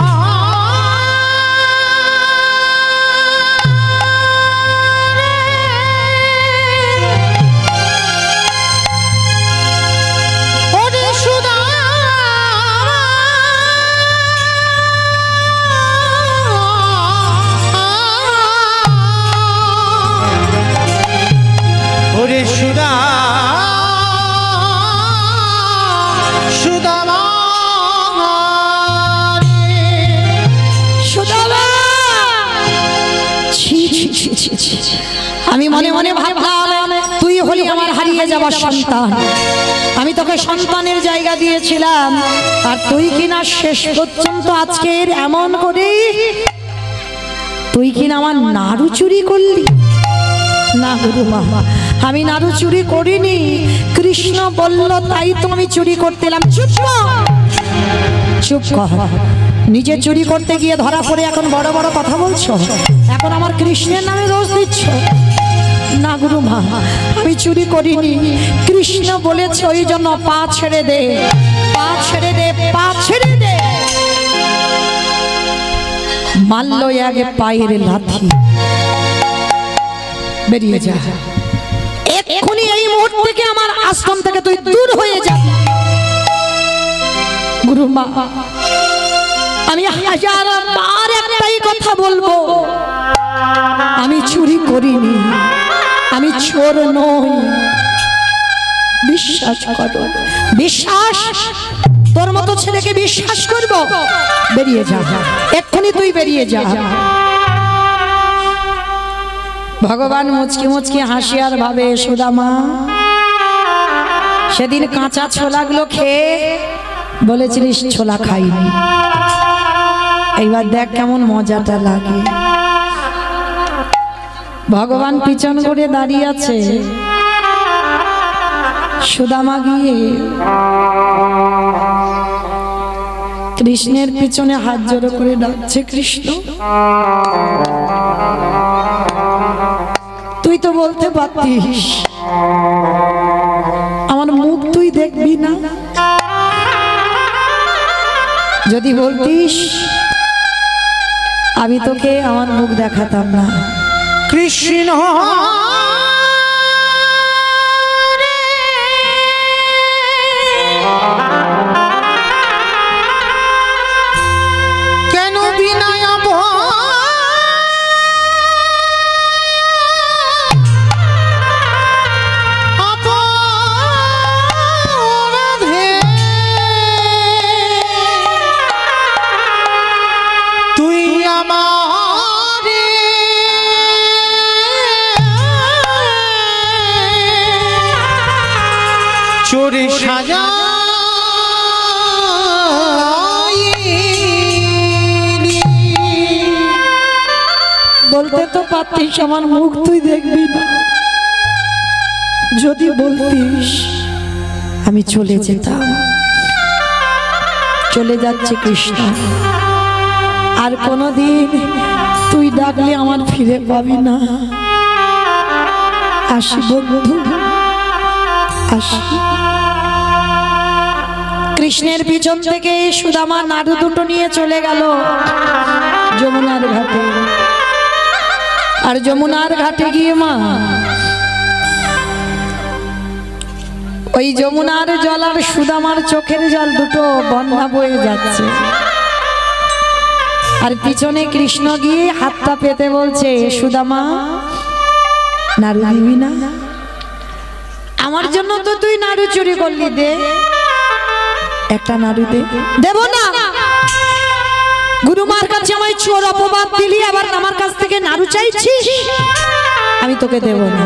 আমি মনে মনে ভাবলাম তুই হলি আমার হারিয়ে যাওয়ার সন্তান। আমি তোকে সন্তানের জায়গা দিয়েছিলাম, আর তুই কিনা শেষ পর্যন্ত আজকের এমন করে তুই কিনা আমার নাড়ু চুরি করলি। না গুরুমা, আমি নাড়ু চুরি করিনি, কৃষ্ণ বলল তাই তো আমি চুরি করতে এলাম। চুপ চুপ কর, নিজে চুরি করতে গিয়ে ধরা পড়ে এখন বড় বড় কথা বলছো, এখন আমার কৃষ্ণের নামে দোষ দিচ্ছ। না গুরুমা, আমি চুরি করিনি, কৃষ্ণ বলেছে ওই জন্য পা ছেড়ে দে, পা ছেড়ে দে, পা ছেড়ে দে। মারল এক পায়ের লাথি, বেরিয়ে যা, এক্ষুনি এই মুহূর্ত থেকে আমার আশ্রম থেকে তুই দূর হয়ে যা। গুরুমা, আমি হাজার বার একটাই কথা বলবো, আমি চুরি করিনি, আমি চোর নই, বিশ্বাস করো। বিশ্বাস? তোর মতো ছেলেকে বিশ্বাস করব? বেরিয়ে যা, এক্ষুনি তুই বেরিয়ে যা। ভগবান মুচকি মুচকি হাসি আর ভাবে, সুদামা সেদিন কাঁচা ছোলাগুলো খেয়ে বলেছিলিস ছোলা খাইনি, এইবার দেখ কেমন মজাটা লাগে। ভগবান পিছন করে দাঁড়িয়ে আছে, সুদামা গিয়ে কৃষ্ণের পিছনে হাত জড়ো করে ডাকছে, কৃষ্ণ তুই তো বলতে পারতিস আমার মুখ তুই দেখবি না, যদি বলতিস আমি তোকে আমার মুখ দেখাতাম না। কৃষ্ণ কেন বিনয় তুই আমারে চোরে সাজা বলতে তো পারতিস আমার মুখ তুই দেখবি না, যদি বলতিস আমি চলে যেতাম। চলে যাচ্ছে কৃষ্ণ, আর কোনদিন তুই ডাকলে আমার ফিরে পাবি না। আসি বন্ধু, আসি। কৃষ্ণের পিছন থেকে সুদামা নাড়ু দুটো নিয়ে চলে গেল যমুনার ঘাটে। আর যমুনার ঘাটে গিয়ে মা ওই যমুনার জল আর সুদামার চোখের জল দুটো বন্যা বয়ে যাচ্ছে। আর পিছনে কৃষ্ণ গিয়ে হাতটা পেতে বলছে, সুদামা নাড়ু দিবি না? আমার জন্য তো তুই নাড়ু চুরি করলি, দে একটা নাড়ু দে। দেব না, গুরুমার কাছে আমায় চোর অপবাদ দিলি, আবার আমার কাছ থেকে নাড়ু চাইছিস, আমি তোকে দেব না।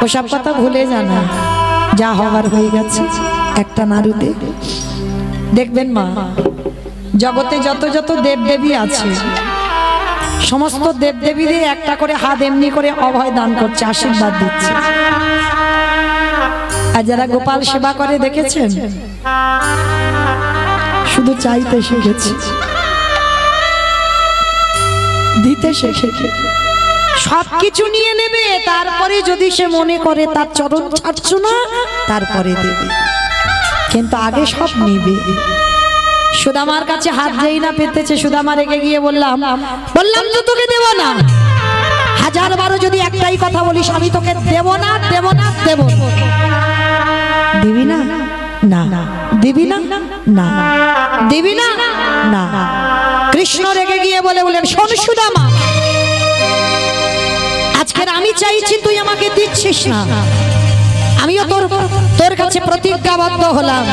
ওসব কথা ভুলে জানা, যা হবার হয়ে গেছে, একটা নাড়ু দে। দেখবেন মা, জগতে যত যত দেবদেবী আছে সমস্ত দেবদেবীদের একটা করে হাত এমনি করে অভয় দান করছে, আশীর্বাদ দিচ্ছে। আর যারা গোপাল সেবা করে দেখেছেন, শুধু চাইতে শিখেছে, দিতে শিখেছে। সবকিছু নিয়ে নেবে, তারপরে যদি সে মনে করে তার চরণ ছাড়ছ না, তারপরে দেবে, কিন্তু আগে সব নিবে। সুদামার কাছে হাত যেই না পেতেছে, সুদামা রেগে গিয়ে বললাম তো তোকে দেব না। হাজার বারো যদি একটাই কথা বলিস, আমি তোকে দেব না, দেব না, দেব দিবি না? না। দিবি না? না। দিবি না? না। কৃষ্ণ রেগে গিয়ে বললেন, শোন সুদামা, আজকের আমি চাইছি, তুই আমাকে দিচ্ছিস না, আমিও তোর কাছে প্রতিজ্ঞাবদ্ধ হলাম,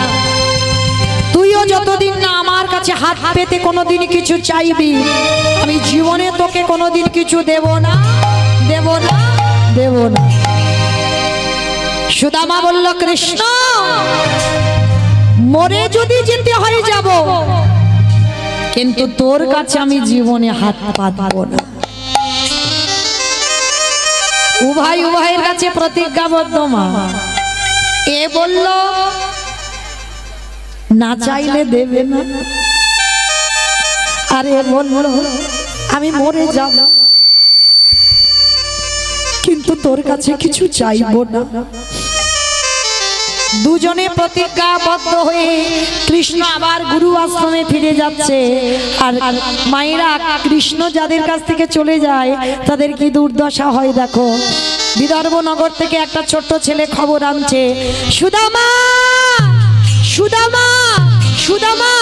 তুইও যতদিন না আমার কাছে হাত পেতে কোনোদিন কিছু চাইবি, আমি জীবনে তোকে কোনোদিন কিছু দেব না, দেব না, দেব না। সুদামা বলল, কৃষ্ণ মরে যদি যেতে হয় যাব, কিন্তু তোর কাছে আমি জীবনে হাত পাতব না। উভয়ের কাছে প্রতিজ্ঞাবদ্ধ। মা এ বলল না চাইলে দেবে না, আর এ বলল আমি মরে যাব, কিন্তু তোর কাছে কিছু চাইবো না। দুজনে প্রতিজ্ঞাবদ্ধ হয়ে কৃষ্ণ আবার গুরু আশ্রমে ফিরে যাচ্ছে। আর মায়েরা কৃষ্ণ যাদের কাছ থেকে চলে যায় তাদের কি দুর্দশা হয় দেখো। বিদর্ভ নগর থেকে একটা ছোট্ট ছেলে খবর আনছে, সুদামা সুদামা সুদামা,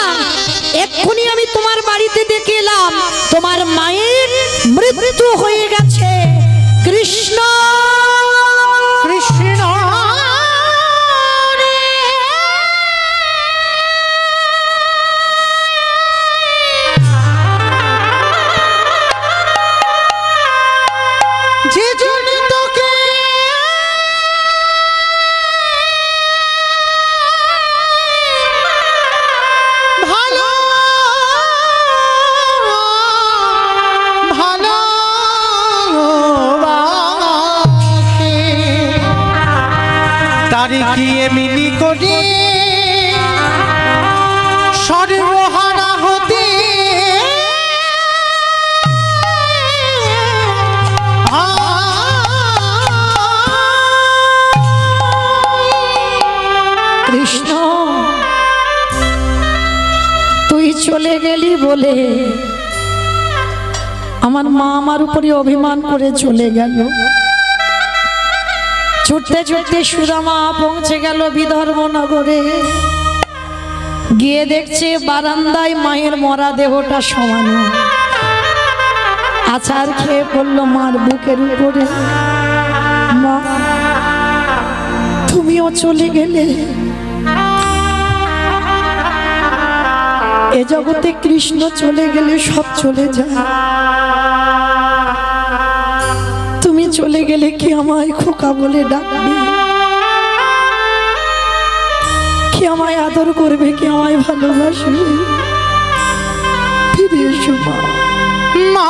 এক্ষুনি আমি তোমার বাড়িতে ডেকে এলাম, তোমার মায়ের মৃত্যু হয়ে গেছে। কৃষ্ণ কৃষ্ণ যে জন তোকে ভালো ভালোবাসে তারে কি এমনি করে সর্বহারা হতে কৃষ্ণ তুই চলে গেলি বলে আমার মা আমার উপরে অভিমান করে চলে গেল। ছুটতে ছুটতে সুদামা পৌঁছে গেল বিদর্ভ নগরে। গিয়ে দেখছে বারান্দায় মায়ের মরা দেহটা সমানো, আছাড় খেয়ে পড়লো মার বুকের উপরে। মা তুমিও চলে গেলে, এ জগতে কৃষ্ণ চলে গেলে সব চলে যায়। তুমি চলে গেলে কি আমায় খোকা বলে ডাকবে, কি আমায় আদর করবে, কি আমায় ভালোবাসবে? ফিরে এসো মা। মা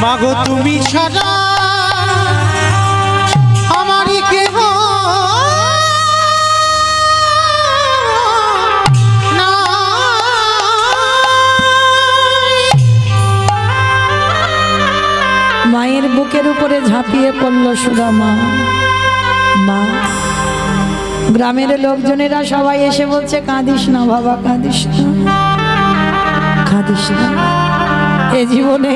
মাগো তুমি ছাড়া আমারই কেহ না। মায়ের বুকের উপরে ঝাঁপিয়ে পড়ল সুদামা। মা, গ্রামের লোকজনেরা সবাই এসে বলছে কাঁদিস না বাবা, কাঁদিস না, কাঁদিস না। এ জীবনে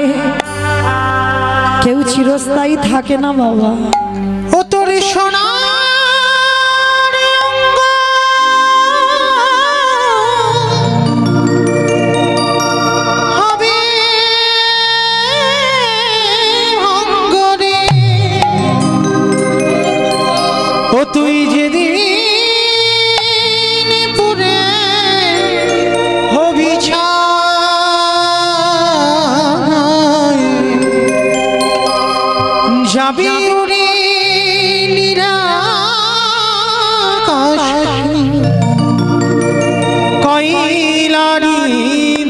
কেউ চিরস্থায়ী থাকে না বাবা। ও তোর সোনা হবে অঙ্গরে, ও তুই যেদিন পুরে হবি যাবি উড়ে নিরাকাশে কয়লারি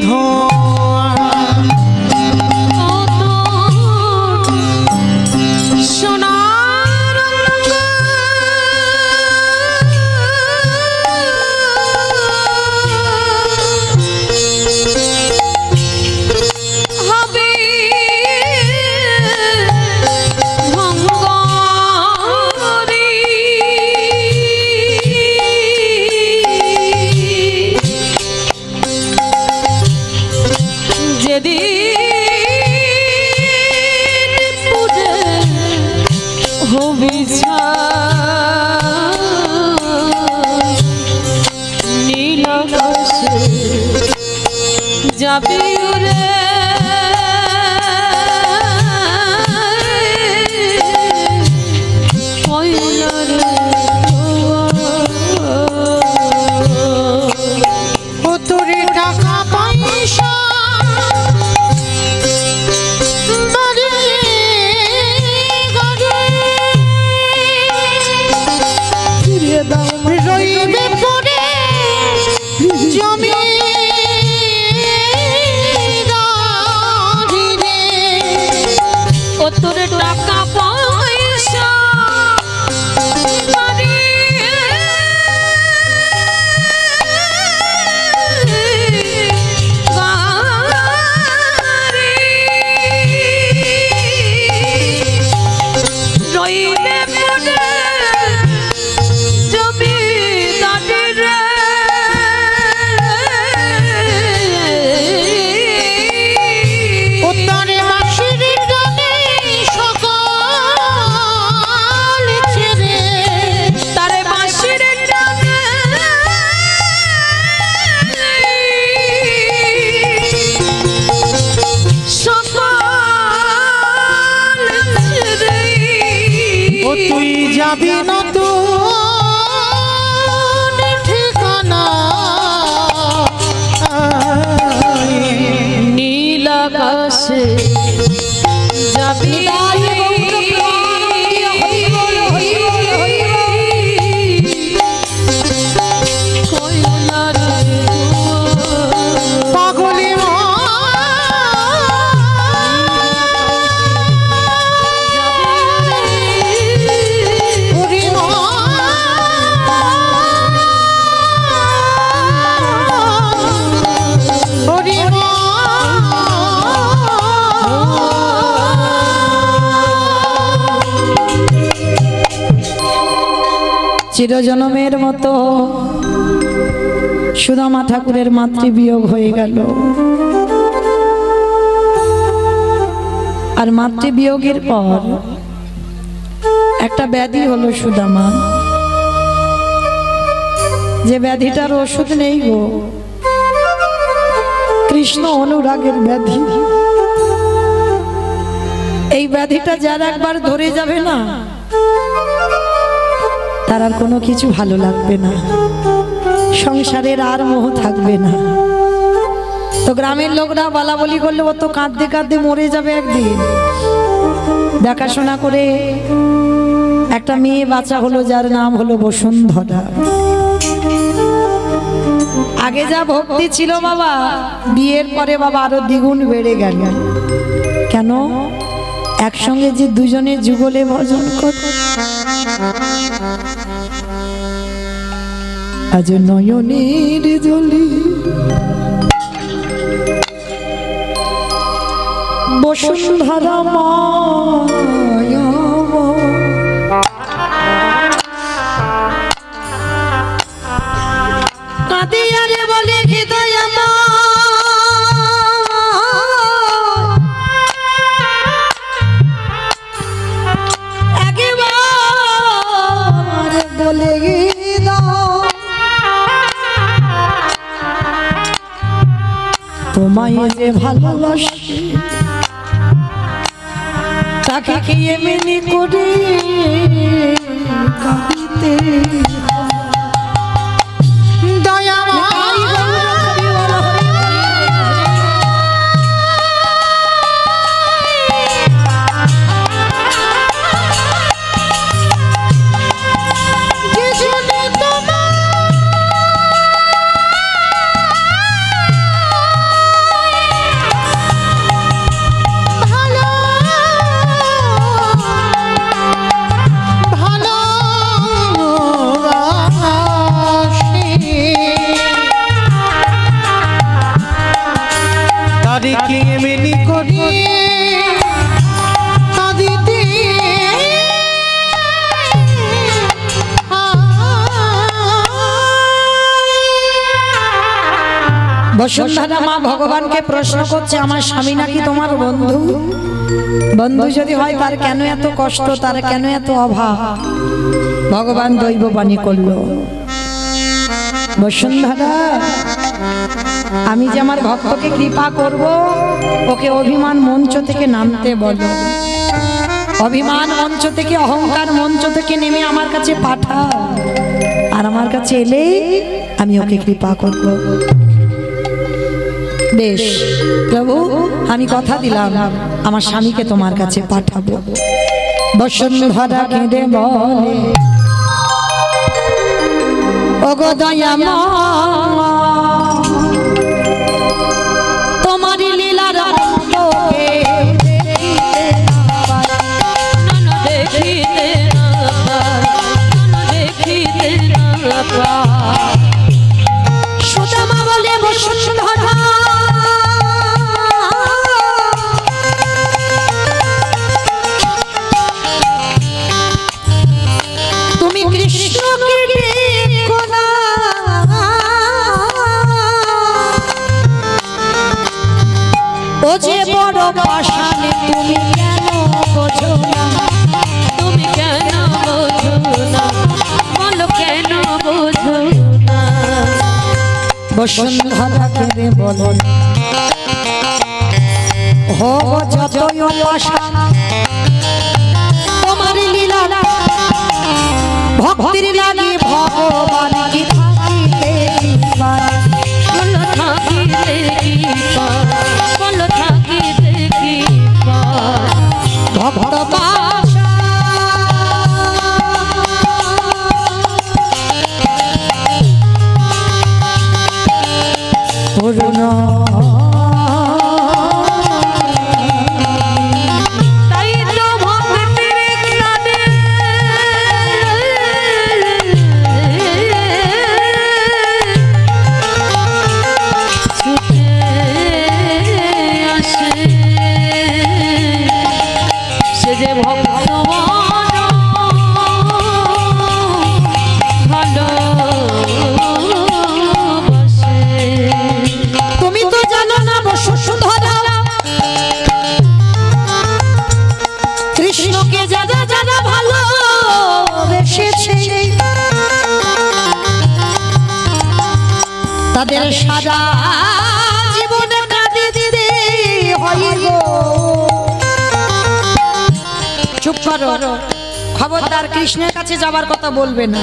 ধোঁয়া। সোনার হবে যাবি রে ও তোরে টাকা পয়সা বাড়ি গাড়ি ফিরিয়ে দাও মা। রইবে পড়ে জমি চিরজনমের মতো সুদামা ঠাকুরের মাতৃবিয়োগ হয়ে গেল। আর মাতৃবিয়োগের পর একটা ব্যাধি হলো সুদামা, যে ব্যাধিটার ওষুধ নেই গো, কৃষ্ণ অনুরাগের ব্যাধি। এই ব্যাধিটা যার একবার ধরে যাবে না, তার আর কোনো কিছু ভালো লাগবে না, সংসারের আর মোহ থাকবে না। তো গ্রামের লোকরা বলা বলি করলে ও তো কাঁদতে কাঁদতে মরে যাবে একদিন। দেখাশোনা করে একটা মেয়ে বাচ্চা হলো, যার নাম হলো বসুন্ধরা। আগে যা ভক্তি ছিল বাবা, বিয়ের পরে বাবা আরো দ্বিগুণ বেড়ে গেল। কেন? একসঙ্গে যে দুজনে যুগলে ভজন করত। আজ নয়নের জলে বসুন্ধরা মায়া কাঁদিয়ারে বলে হৃদয় একবার বলে তোমায় যে ভালোবাসি তাকে কি এমনি করে কাঁদিতে বসুন্ধরা মা ভগবানকে প্রশ্ন করছে, আমার স্বামী নাকি তোমার বন্ধু? বন্ধু যদি হয় তার কেন এত কষ্ট, তার কেন এত অভাব? ভগবান দৈববাণী করলো, বসুন্ধরা আমি যে আমার ভক্তকে কৃপা করব, ওকে অভিমান মঞ্চ থেকে নামতে বলো। অভিমান মঞ্চ থেকে, অহংকার মঞ্চ থেকে নেমে আমার কাছে পাঠাও, আর আমার কাছে এলে আমি ওকে কৃপা করব। বেশ প্রভু, আমি কথা দিলাম আমার স্বামীকে তোমার কাছে পাঠাবো। বসুন্ধরা কেঁদে বলে, ওগো দয়াময় তোমার লীলার অন্তকে দেখিতে না পাই। সুদামা বলে, বসুন্ধরা তুমি কৃষ্ণকে দেখো না, ও যে বড় পাষাণে তুমি কেন বোঝো না? তুমি কেন বোঝো না, বলো কেন বোঝো না? বসুন্ধরা কেঁদে বলে, হো যতই পাষাণ তোমার লীলা, ভক্তির লাগি ভগবান কি থাকিতে পারে? বলো থাকিতে কি পাই, বলো থাকিতে কি পাই? ভক্ত পূর্ণ তাই তো ভক্তির কানে তাদের সারা জীবনে কাঁদে দিতে হয় গো। চুপ করো, খবরদার কৃষ্ণের কাছে যাবার কথা বলবে না।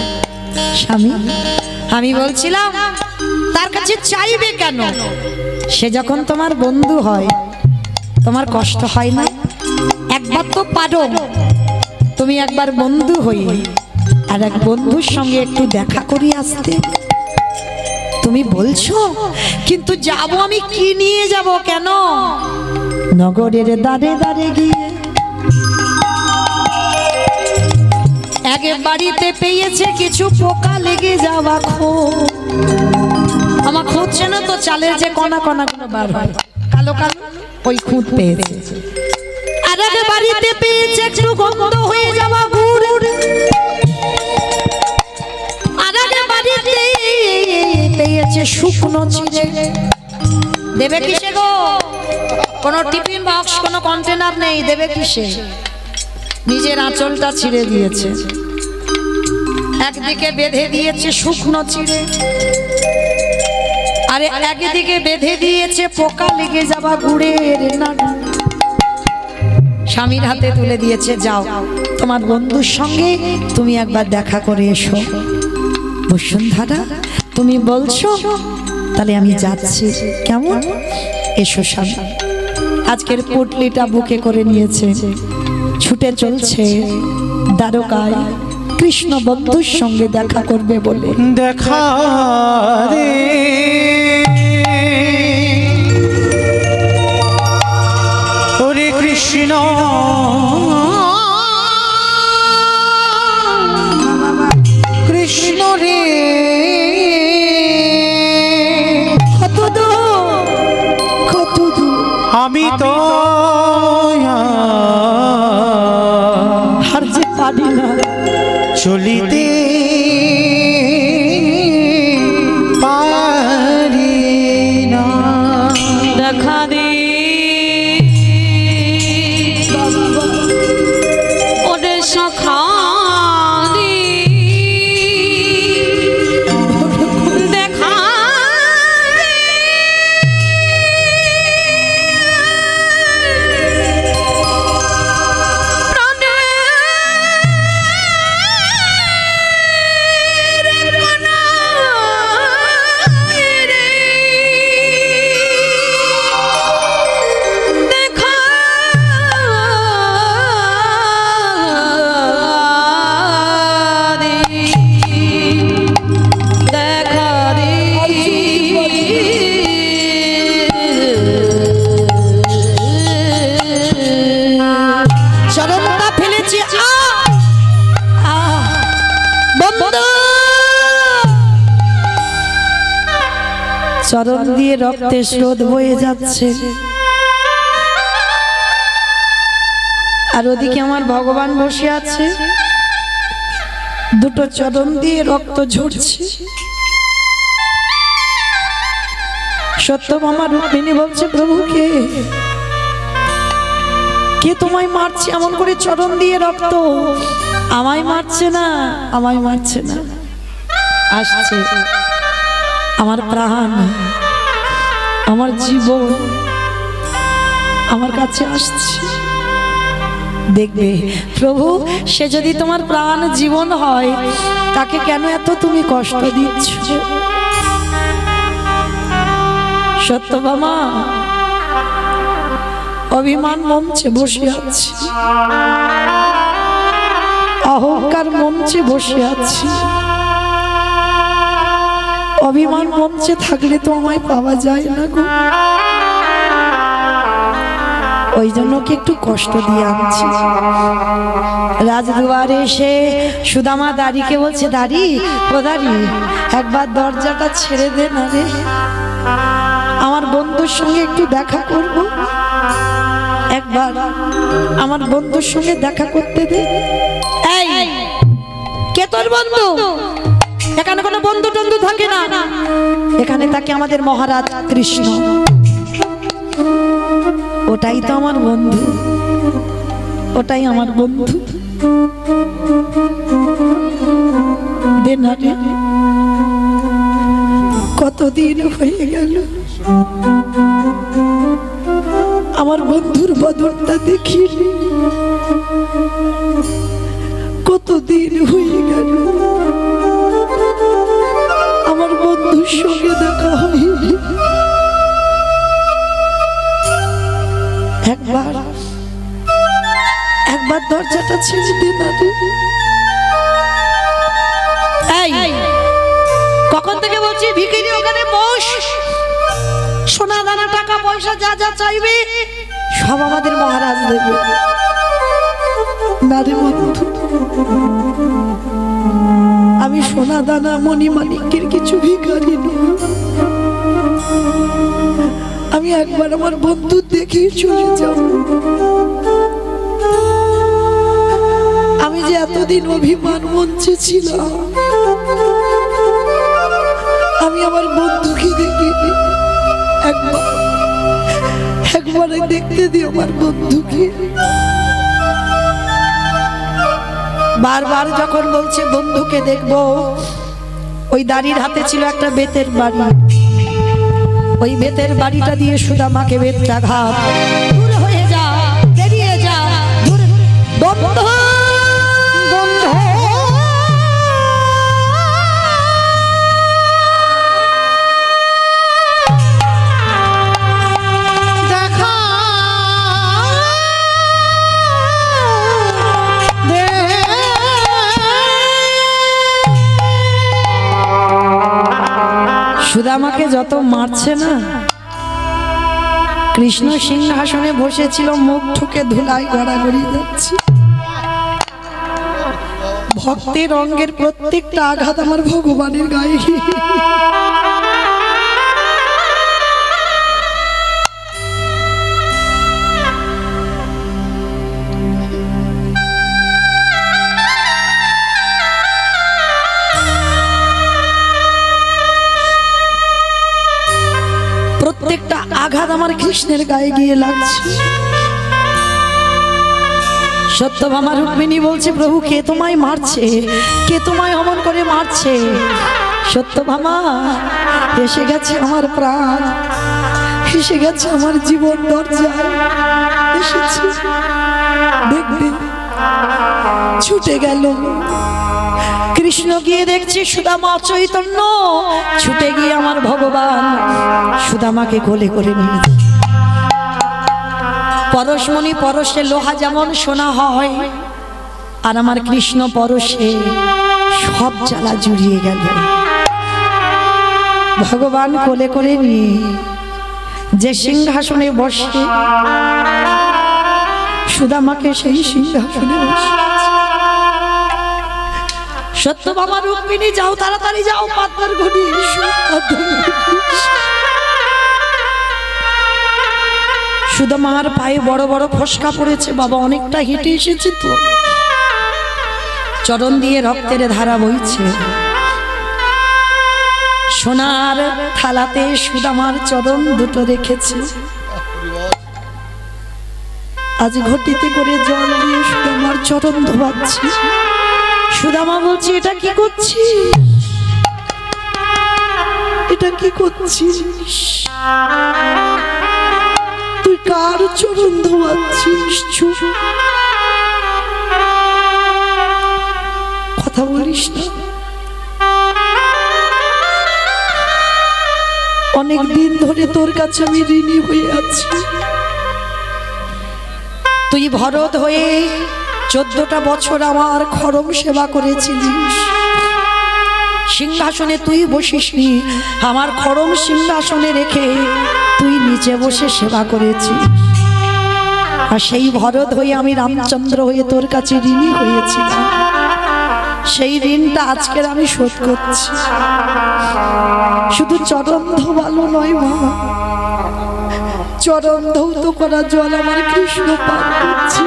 স্বামী, আমি বলছিলাম তার কাছে চাইবে কেন? সে যখন তোমার বন্ধু হয় তোমার কষ্ট হয় না? একবার তো পারো তুমি একবার বন্ধু হই আর এক বন্ধুর সঙ্গে একটু দেখা করি আসতে। তুমি বলছো কিন্তু যাব আমি, কি নিয়ে যাব? কেন? নগরের দাঁড়ে দাঁড়ে গিয়ে এক বাড়িতে পেয়েছে কিছু পোকা লেগে যাওয়া খোঁজ। আমার খুঁজছে না তো, চালের যে কণা কণা গুলো বার হয় কালো কালো, ওই খুঁত পেয়েছে। আর এক বাড়িতে পেয়েছে একটু গন্ধ হয়ে যাওয়া গুড়। আর এক বাড়িতে পেয়েছে শুকনো চিড়ে। দেবে কিসে গো? কোনো টিফিন বক্স, কোনো কন্টেনার নেই, দেবে কিসে? নিজের আঁচলটা ছিঁড়ে দিয়েছে, একদিকে বেঁধে দিয়েছে শুকনো চিড়ে, আর একদিকে বেঁধে দিয়েছে পোকা লেগে যাওয়া গুড়ের নাড়ু। স্বামীর হাতে তুলে দিয়েছে, যাও তোমার বন্ধুর সঙ্গে তুমি একবার দেখা করে এসো। বসুন্ধরা, তুমি বলছো তাহলে আমি যাচ্ছি, কেমন? এসো স্বামী। আজকের পুটলিটা বুকে করে নিয়েছে, ছুটে চলছে দ্বারকায় কৃষ্ণ বন্ধুর সঙ্গে দেখা করবে বলে। দেখা রে ওরে কৃষ্ণ, কৃষ্ণ রে কত দূর, কত দূর আমি তো আর যে পারি না চলিতে পারি না। দেখা দে ওরে সখা দে, দেখা চরণটা ফেলেছি। চরণ দিয়ে রক্তের স্রোত বয়ে যাচ্ছে, আর ওদিকে আমার ভগবান বসে আছে, দুটো চরণ দিয়ে রক্ত ঝরছে। সত্যভামা রুক্মিণী বলছে, প্রভুকে কে তোমায় মারছে এমন করে চরণ দিয়ে রক্ত? আমায় মারছে না, আমায় মারছে না। আসছে আমার প্রাণ, আমার জীবন আমার কাছে আসছে। দেখবে প্রভু, সে যদি তোমার প্রাণ জীবন হয় তাকে কেন এত তুমি কষ্ট দিচ্ছ? সত্যভামা অভিমান মঞ্চে বসে আছে, অহংকার মঞ্চে বসে আছে। অভিমান মঞ্চে থাকলে তো আমায় পাওয়া যায় না গো, ওই জন্য কি একটু কষ্ট দিয়ে আনছি। রাজদুয়ারে এসে সুদামা দাড়িকে বলছে, দাড়ি ও দাড়ি, একবার দরজাটা ছেড়ে দে না রে, আমার বন্ধুর সঙ্গে একটু দেখা করব, একবার আমার বন্ধুর সঙ্গে দেখা করতে দে। এই কে তোর বন্ধু? এখানে কোনো বন্ধু টন্ধু থাকে না, এখানে থাকে আমাদের মহারাজ কৃষ্ণ, ওটাই তো আমার বন্ধু, ওটাই আমার বন্ধু। দেনারে কতদিন হয়ে গেল আমার বন্ধুর বদনটা দেখিনি, কতদিন হয়ে গেল আমার বন্ধুর সঙ্গে দেখা হয়নি। একবার একবার দরজাটা ছেড়ে দে না রে। এই কখন থেকে বলছি ভিখারি ওখানে বস, সোনা দানা টাকা পয়সা যা যা চাইবে সব আমাদের মহারাজ দেবে না রে বন্ধু। আমি সোনা দানা মণি মানিকের কিছু ভিখারি নই, আমি একবার আমার বন্ধু দেখে চলে যাব। আমি যে এতদিন অভিমান মঞ্চে ছিলাম, আমি আমার বন্ধুকে দেখিনি, একবারে দেখতে দিই আমার বন্ধুকে। বারবার যখন বলছে বন্ধুকে দেখবো, ওই দাড়ির হাতে ছিল একটা বেতের বাড়ি, ওই বেতের বাড়িটা দিয়ে সুদামাকে বেতটা ঘাত, দূর হয়ে যা, বেরিয়ে যা, দূর বন্ধু বন্ধু। সুদামাকে যত মারছে না, কৃষ্ণ সিংহাসনে বসেছিল, মুখ ঠুকে ধুলাই গড়াগড়ি যাচ্ছে। ভক্তের অঙ্গের প্রত্যেকটা আঘাত আমার ভগবানের গায়ে। প্রত্যেকটা আঘাত আমার কৃষ্ণের গায়ে গিয়ে লাগছে। সত্যভামা রুক্মিণী বলছে, প্রভু কে তোমায় মারছে, কে তোমায় অমন করে মারছে? সত্যভামা, এসে গেছে আমার প্রাণ, এসে গেছে আমার জীবন দরজায় এসেছে। দেখবে ছুটে গেল কৃষ্ণ, গিয়ে দেখছি সুদামা চৈতন্য, ছুটে গিয়ে আমার ভগবান সুদামাকে কোলে করে নিয়েছে। পরশমণি পরশে লোহা যেমন সোনা হয়, আর আমার কৃষ্ণ পরশে সব জ্বালা জুড়িয়ে গেল। ভগবান কোলে করে নিয়ে যে সিংহাসনে বসে, সুদামাকে সেই সিংহাসনে বসে। সত্যভামা রুক্মিণী, যাও তাড়াতাড়ি যাও, পাত্তার ঘটি সুদামার পায়ে বড় বড় ফসকা পড়েছে, বাবা অনেকটা হেঁটে এসেছে তো, চরণ দিয়ে রক্তের ধারা বইছে। সোনার থালাতে সুদামার চরণ দুটো রেখেছে, আজ ঘটিতে করে জল দিয়ে সুদামার চরণ ধোয়াচ্ছি। সুদামা বলছি, এটা কি করছিস, এটা কি করছিস? তুই কার চরণ ধোয়াচ্ছিস? চুপ, কথা বলিস না। অনেক দিন ধরে তোর কাছে আমি ঋণী হয়ে আছি। তুই ভরত হয়ে 14টা বছর আমার খড়ম সেবা করেছিলিস, সিংহাসনে তুই বসিসনি, আমার খড়ম সিংহাসনে রেখে তুই নিচে বসে সেবা করেছিস। আর সেই ভরত হয়ে আমি রামচন্দ্র হয়ে তোর কাছে ঋণী হয়েছিলাম, সেই ঋণটা আজকের আমি শোধ করছি। শুধু চরণ ধোয়ালো নয় মা, চরণ ধৌত করা জল আমার কৃষ্ণ পান করছি।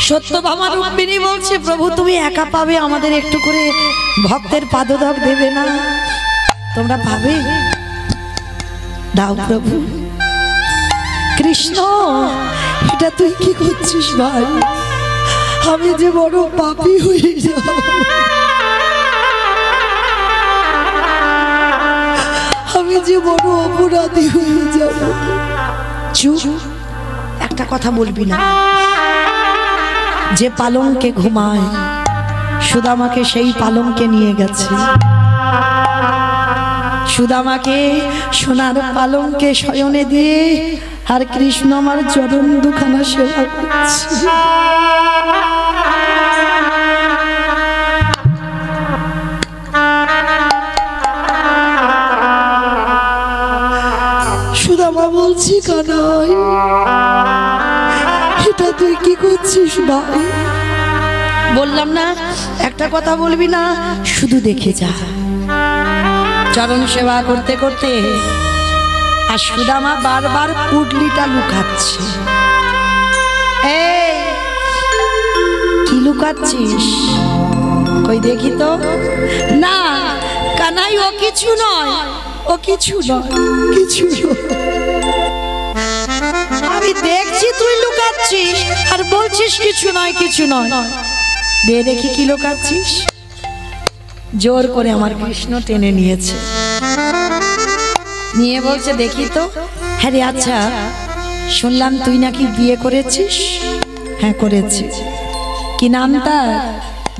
সত্যভামা রুক্মিণী বলছে, প্রভু তুমি একা পাবে, আমাদের একটু করে ভক্তের পাদধক দেবে না? তোমরা পাবে, দাও প্রভু। কৃষ্ণ এটা তুই কি করছিস ভাই? আমি যে বড় পাপী হয়ে যাব, আমি যে বড় অপরাধী হয়ে যাব। চুপ, একটা কথা বলবি না। যে পালঙ্কে ঘুমায় সুদামাকে সেই পালঙ্কে নিয়ে গেছে। সুদামাকে সোনার পালঙ্কে শয়নে দিয়ে আর কৃষ্ণ আমার চরণ দুখানা সেবা করছে। সুদামা বলছি, কানাই এটা তুই কি করছিস ভাই? বললাম না একটা কথা বলবি না, শুধু দেখে যা। চরণ সেবা করতে করতে আর সুদামা বারবার পুটলিটা লুকাচ্ছে। এই কি লুকাচ্ছিস? কই দেখি তো। না কানাই, ও কিছু নয়, ও কিছু নয়, কিছু নয়। আমি দেখছি তুই লুকাচ্ছিস আর বলছিস কিছু নয়, কিছু নয়। দে দেখি কি লুকাচ্ছিস। জোর করে আমার কৃষ্ণ টেনে নিয়েছে, নিয়ে বলছে দেখি তো। হ্যাঁ রে, আচ্ছা শুনলাম তুই নাকি বিয়ে করেছিস? হ্যাঁ করেছি। কি নাম তার?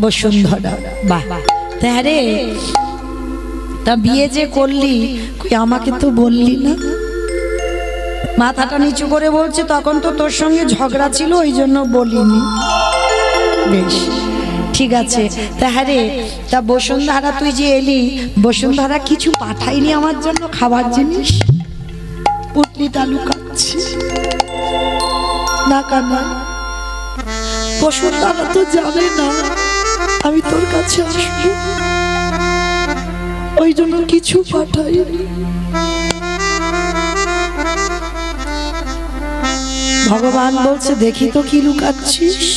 বসুন্ধরা। বাহ, তা রে তা বিয়ে যে করলি কই আমাকে তো বললি না? মাথাটা নিচু করে বলছে, তখন তো তোর সঙ্গে ঝগড়া ছিল ওই জন্য বলিনি। বেশ ঠিক আছে। তা হ্যাঁ রে, তা বসুন্ধরা তুই যে এলি, বসুন্ধরা কিছু পাঠাইনি আমার জন্য খাবার জিনিস? পুটলিটা লুকাচ্ছি না কানা, বসুন্ধরা তো জানে না আমি তোর কাছে আসবো, ওই জন্য কিছু পাঠাইনি। ভগবান বলছে দেখি তো কি লুকাচ্ছিস।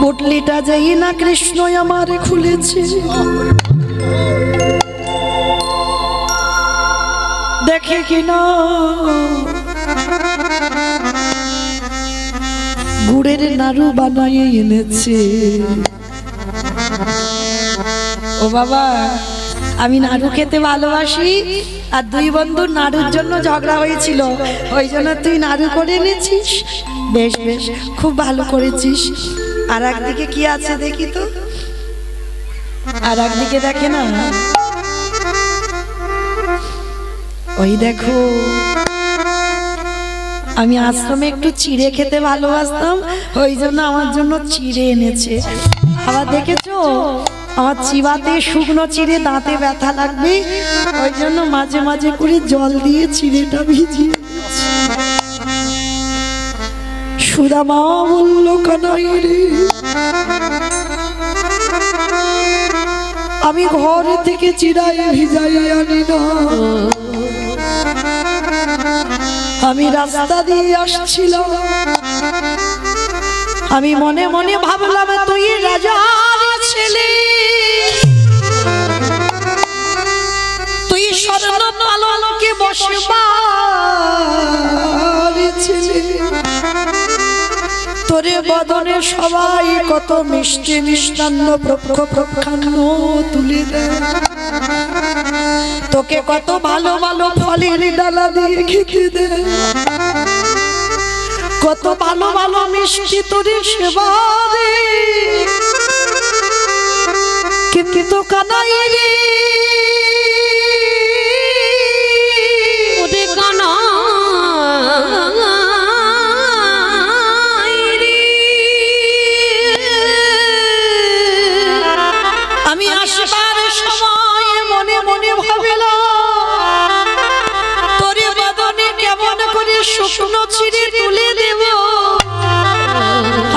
পুটলিটা যাই না কৃষ্ণ আমারে খুলেছে, দেখে কিনা গুড়ের নাড়ু বানাইয়ে এনেছে। ও বাবা, আমি নাড়ু খেতে ভালোবাসি, আর দুই বন্ধুর নাড়ুর জন্য ঝগড়া হয়েছিল, ওই জন্য তুই নাড়ু করে এনেছিস। বেশ বেশ, খুব ভালো করেছিস। আর একদিকে কি আছে দেখি তো। আর একদিকে দেখে না, ওই দেখো আমি আশ্রমে একটু চিড়ে খেতে ভালোবাসতাম, ওই জন্য আমার জন্য চিড়ে এনেছে। আবার দেখেছো আমার চিবাতে শুকনো চিড়ে দাঁতে ব্যথা লাগবে, ওই জন্য মাঝে মাঝে করে জল দিয়ে চিড়েটা ভিজিয়ে। সুদামা বলল, কানাই রে আমি ঘর থেকে চিড়াই ভিজাই আনি না, আমি রাস্তা দিয়ে আসছিলাম, আমি মনে মনে ভাবলাম তুই রাজার ছেলে, তুই স্বর্ণ পালঙ্কে বসবার ছেলে, তোরে বদনে সবাই কত মিষ্টি মিষ্টান্ন প্রক্ষান্ন তুলে দেয়, তোকে কত ভালো ভালো ফলের ডালা দিয়ে খেতে দেয়, কত ভালো ভালো মিষ্টি তোরে সেবা দে, কিন্তু কানাই রে ওরে কানাই রে, আমি আসবার সময় মনে মনে ভাবিলাম তোরে বদনে কেমন করে শুকনো চিড়ে তুলে দেব।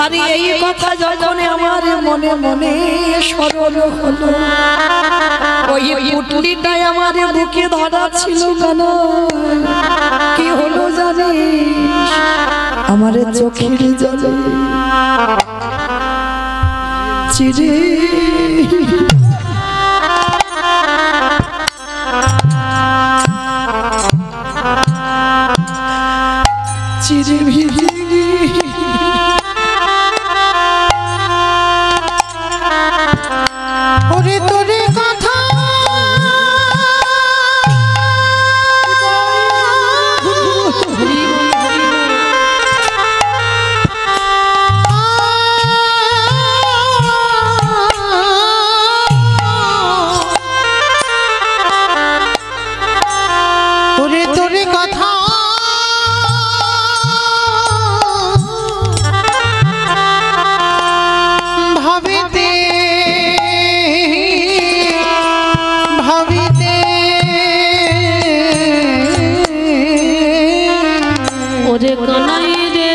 আর এই কথা যখন আমার মনে মনে স্মরণ হলো, ওই পুটলিটাই আমার বুকে ধরা ছিল কানা। কি হলো জানিস? আমার চোখের জলে চিড়ে চিরে ভিজে ওরে তোরে কথা ওরে তোরে কথা ভাবিতে ভাবিতে ওরে কানাই রে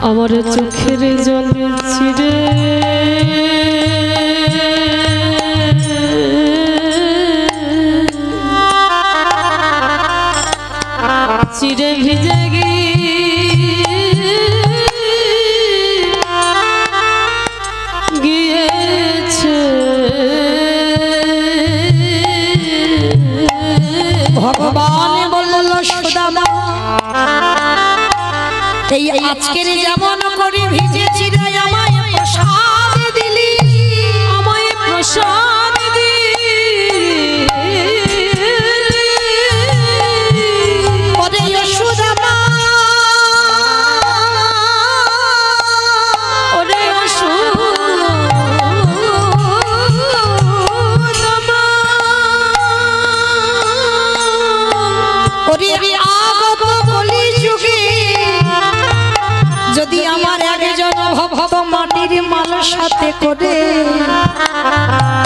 আমার চোখের জল ছিড়ে চিরে ভিজে গিয়েছে ভগবান বলল সুদামা এই আজকের যেমন করে ভিজেছি রে আমায় প্রসাদ দিলি আমায় প্রসাদ ওরে সুদামা ওরে ওরে আগত কলি যুগে যদি আমার একজন ভক্ত মাটির মালার সাথে করে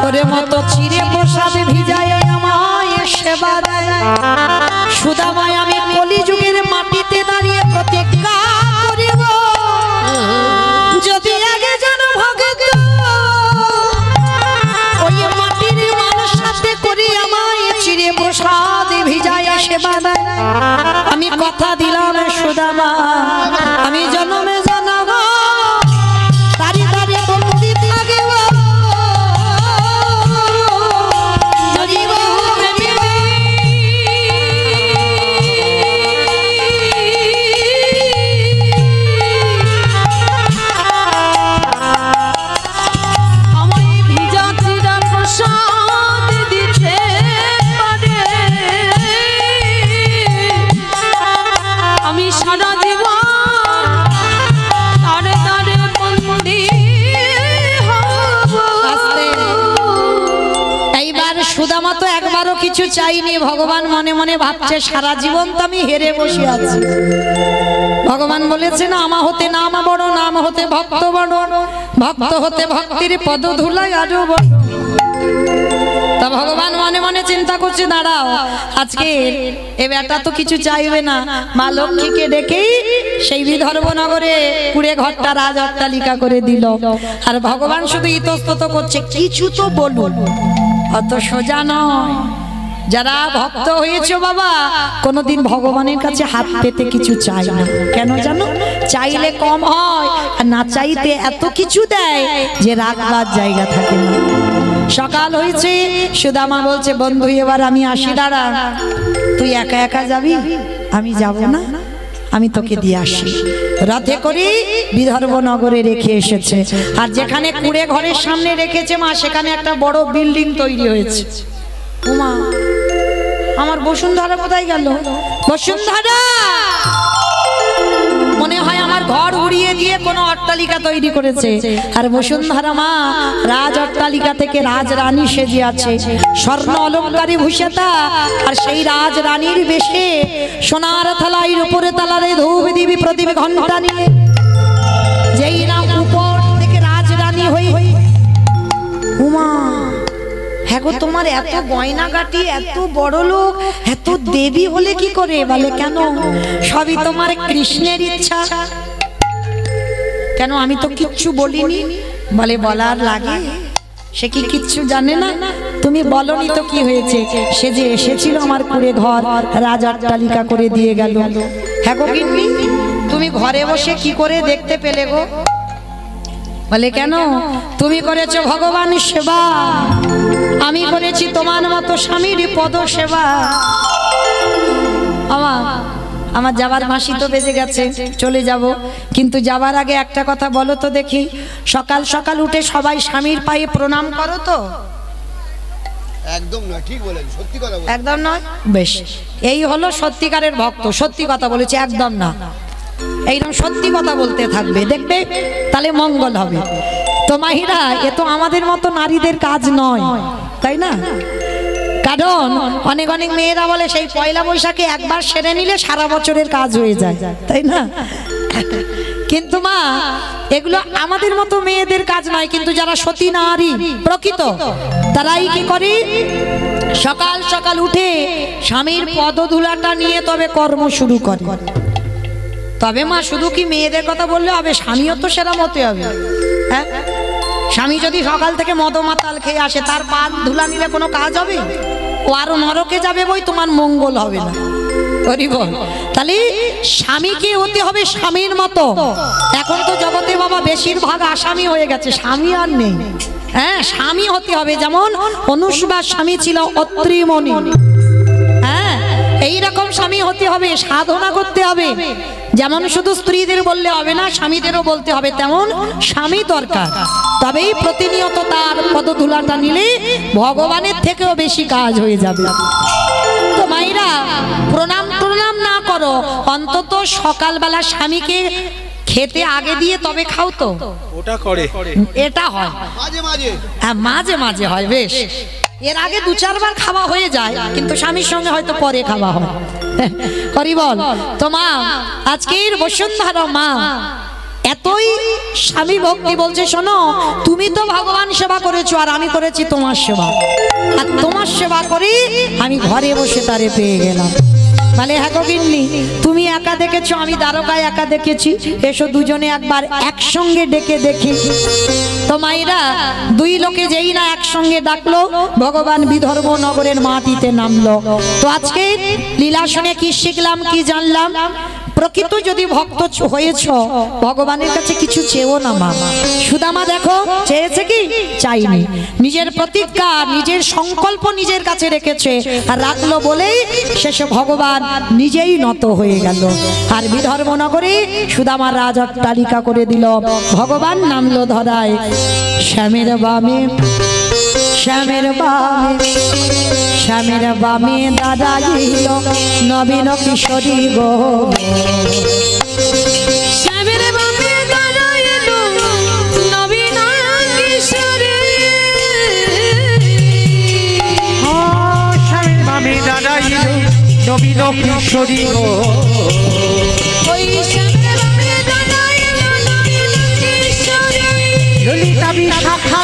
ওরে মতো চিরে প্রসাদ ভিজায় আমায় সেবা দেয় সুদামায় আমি কলি যুগের মাটিতে দাঁড়িয়ে প্রতিজ্ঞা করিব যদি একজন ভক্ত ওই মাটির মালার সাথে করে আমায় চিরে প্রসাদ ভিজায় সেবা দেয় আমি কথা দিলাম সুদামা আমি জন্মে জন্ম তারি তারি বন্দি থাকিব জরিব আমায় ভিজা চিরা প্রসাদ দিতে পারে আমি সারা জীবন তারে তারে বন্দি হব। এইবার সুদামা তো একবারও কিছু চাইনি ভগবান মনে মনে ভাবছে সারা জীবন তো আমি হেরে বসে আছি ভগবান বলেছে না আমা হতে নাম বড় নাম হতে ভক্ত বড় ভক্ত হতে ভক্তির পদ ধুলাই আরো বড় তা ভগবান মনে মনে চিন্তা করছে দাঁড়াও আজকে এ বেটা তো কিছু চাইবে না মা লক্ষ্মীকে ডেকেই সেই বিদর্ভনগরে কুড়ে ঘরটা রাজ অট্টালিকা করে দিল আর ভগবান শুধু ইতস্তত করছে কিছু তো বলুন অত সোজা নয় যারা ভক্ত হয়েছে বাবা কোনোদিন ভগবানের কাছে হাত পেতে কিছু চাই না কেন জানো চাইলে কম হয় আর না চাইতে এত কিছু দেয় যে রাখবার জায়গা থাকে না সকাল হয়েছে সুদামা বলছে বন্ধু এবার আমি আসি দাঁড়া তুই একা একা যাবি আমি যাব না আমি তোকে দিয়ে আসি রথে করে বিদর্ভনগরে রেখে এসেছে আর যেখানে কুড়ে ঘরের সামনে রেখেছে মা সেখানে একটা বড় বিল্ডিং তৈরি হয়েছে ওমা আমার বসুন্ধরা কোথায় গেল বসুন্ধরা মনে হয় আমার ঘর উড়িয়ে দিয়ে কোনো অট্টালিকা তৈরি করেছে আর বসুন্ধরা মা রাজ অট্টালিকা থেকে রাজরানী সেজে আছে স্বর্ণ অলংকারে ভূষিতা আর সেই রাজরানীর বেশে সোনার থালাইয়ের উপরে তালারে ধূপ দিবি প্রদীপ ঘণ্টা নিয়ে যেই না উপর থেকে রাজরানী হই উমা হ্যাঁ গো তোমার এত গয়নাগাটি এত বড় লোক এত দেবী হলে কি করে বলে কেন সবই তোমার কৃষ্ণের ইচ্ছা কেন আমি তো কিচ্ছু বলিনি বলে বলার লাগে সে কি কিচ্ছু জানে না তুমি বলনি তো কি হয়েছে সে যে এসেছিল আমার কুড়ে ঘর রাজ অট্টালিকা করে দিয়ে গেল হ্যাঁ গো গিন্নি তুমি ঘরে বসে কি করে দেখতে পেলে গো বলে কেন? তুমি করেছো ভগবান সেবা, আমি করেছি তোমার মতো স্বামীর পদ সেবা। আমার যাবার মাসি তো বেজে গেছে, চলে যাব, কিন্তু যাবার আগে একটা কথা বলো তো দেখি, সকাল সকাল উঠে সবাই স্বামীর পায়ে প্রণাম করো তো? একদম নয়, ঠিক বলেন, সত্যি কথা বলেন। একদম নয়? বেশ, এই হলো সত্যিকারের ভক্ত, সত্যি কথা বলেছে, একদম না। এইরকম সত্যি কথা বলতে থাকবে, দেখবে তাহলে মঙ্গল হবে। তো মাহিরা, এ তো আমাদের মতো নারীদের কাজ নয়, তাই না? কারণ অনেক অনেক মেয়েরা বলে সেই পয়লা বৈশাখে একবার সেরে নিলে সারা বছরের কাজ হয়ে যায়, তাই না? কিন্তু মা, এগুলো আমাদের মতো মেয়েদের কাজ নয়। কিন্তু যারা সতী নারী প্রকৃত, তারাই কি করে? সকাল সকাল উঠে স্বামীর পদধূলাটা নিয়ে তবে কর্ম শুরু করে। তবে মা, শুধু কি মেয়েদের কথা বললে হবে? স্বামীও তো সেরাম হতে হবে। হ্যাঁ, স্বামী যদি সকাল থেকে মদমাতাল খেয়ে আসে, তার পা ধুলা নিলে কোনো কাজ হবে? ও আরো নরকে যাবে, বই তোমার মঙ্গল হবে না। তাহলে স্বামীকে হতে হবে স্বামীর মতো। এখন তো জগতে বাবা বেশিরভাগ আসামি হয়ে গেছে, স্বামী আর নেই। হ্যাঁ, স্বামী হতে হবে যেমন অনুষ্বার স্বামী ছিল অত্রিমণি। হ্যাঁ, এইরকম স্বামী হতে হবে, সাধনা করতে হবে। যেমন শুধু স্ত্রীদের বললে হবে না, স্বামীদেরও বলতে হবে, তেমন স্বামী দরকার। তবেই প্রতিনিয়ত তার পদধূলাটা নিলে ভগবানের থেকেও বেশি কাজ হয়ে যাবে। তো মাইরা, প্রণাম না করো, অন্তত সকালবেলা স্বামীকে খেতে আগে দিয়ে তবে খাও তো। ওটা করে, এটা হয় মাঝে মাঝে। হ্যাঁ, মাঝে মাঝে হয়। বেশ, এর আগে 2-4 বার খাওয়া হয়ে যায়, কিন্তু স্বামীর সঙ্গে হয়তো পরে খাওয়া হয়। করি বল তো মা, আজকের বসুন্ধরা মা এতই স্বামী ভক্তি বলছে, শোনো, তুমি তো ভগবান সেবা করেছো, আর আমি করেছি তোমার সেবা। আর তোমার সেবা করি আমি ঘরে বসে তারে পেয়ে গেলাম। বলে হ্যাঁ গো গিন্নি, তুমি একা দেখেছো, আমি দ্বারকায় একা দেখেছি, এসো দুজনে একবার একসঙ্গে ডেকে দেখি। তো মাইরা, দুই লোকে যেই না একসঙ্গে ডাকলো, ভগবান বিদর্ভ নগরের মাটিতে নামলো। তো আজকে লীলা শুনে কি শিখলাম, কি জানলাম? প্রকৃত যদি ভক্ত হয়েছ, ভগবানের কাছে কিছু চেও না মা। সুদামা দেখো, চেয়েছে কি? চাইনি। নিজের প্রতিজ্ঞা, নিজের সংকল্প নিজের কাছে রেখেছে, আর রাখলো বলেই শেষে ভগবান নিজেই নত হয়ে গেল। আর বিদর্ভ নগরে সুদামার রাজ অট্টালিকা করে দিল। ভগবান নামলো ধরায় শ্যামের বামে, শ্যামের বামে, শ্যামের বামে দাঁড়াইল নবীন কিশোরী গো। শ্যামের বামে দাঁড়াইল নবীন কিশোরী। শ্যামের বামে দাঁড়াইল নবীন কিশোরী গো। ওই শ্যামের বামে দাঁড়াইল নবীন কিশোরী। ললিতা বিশাখা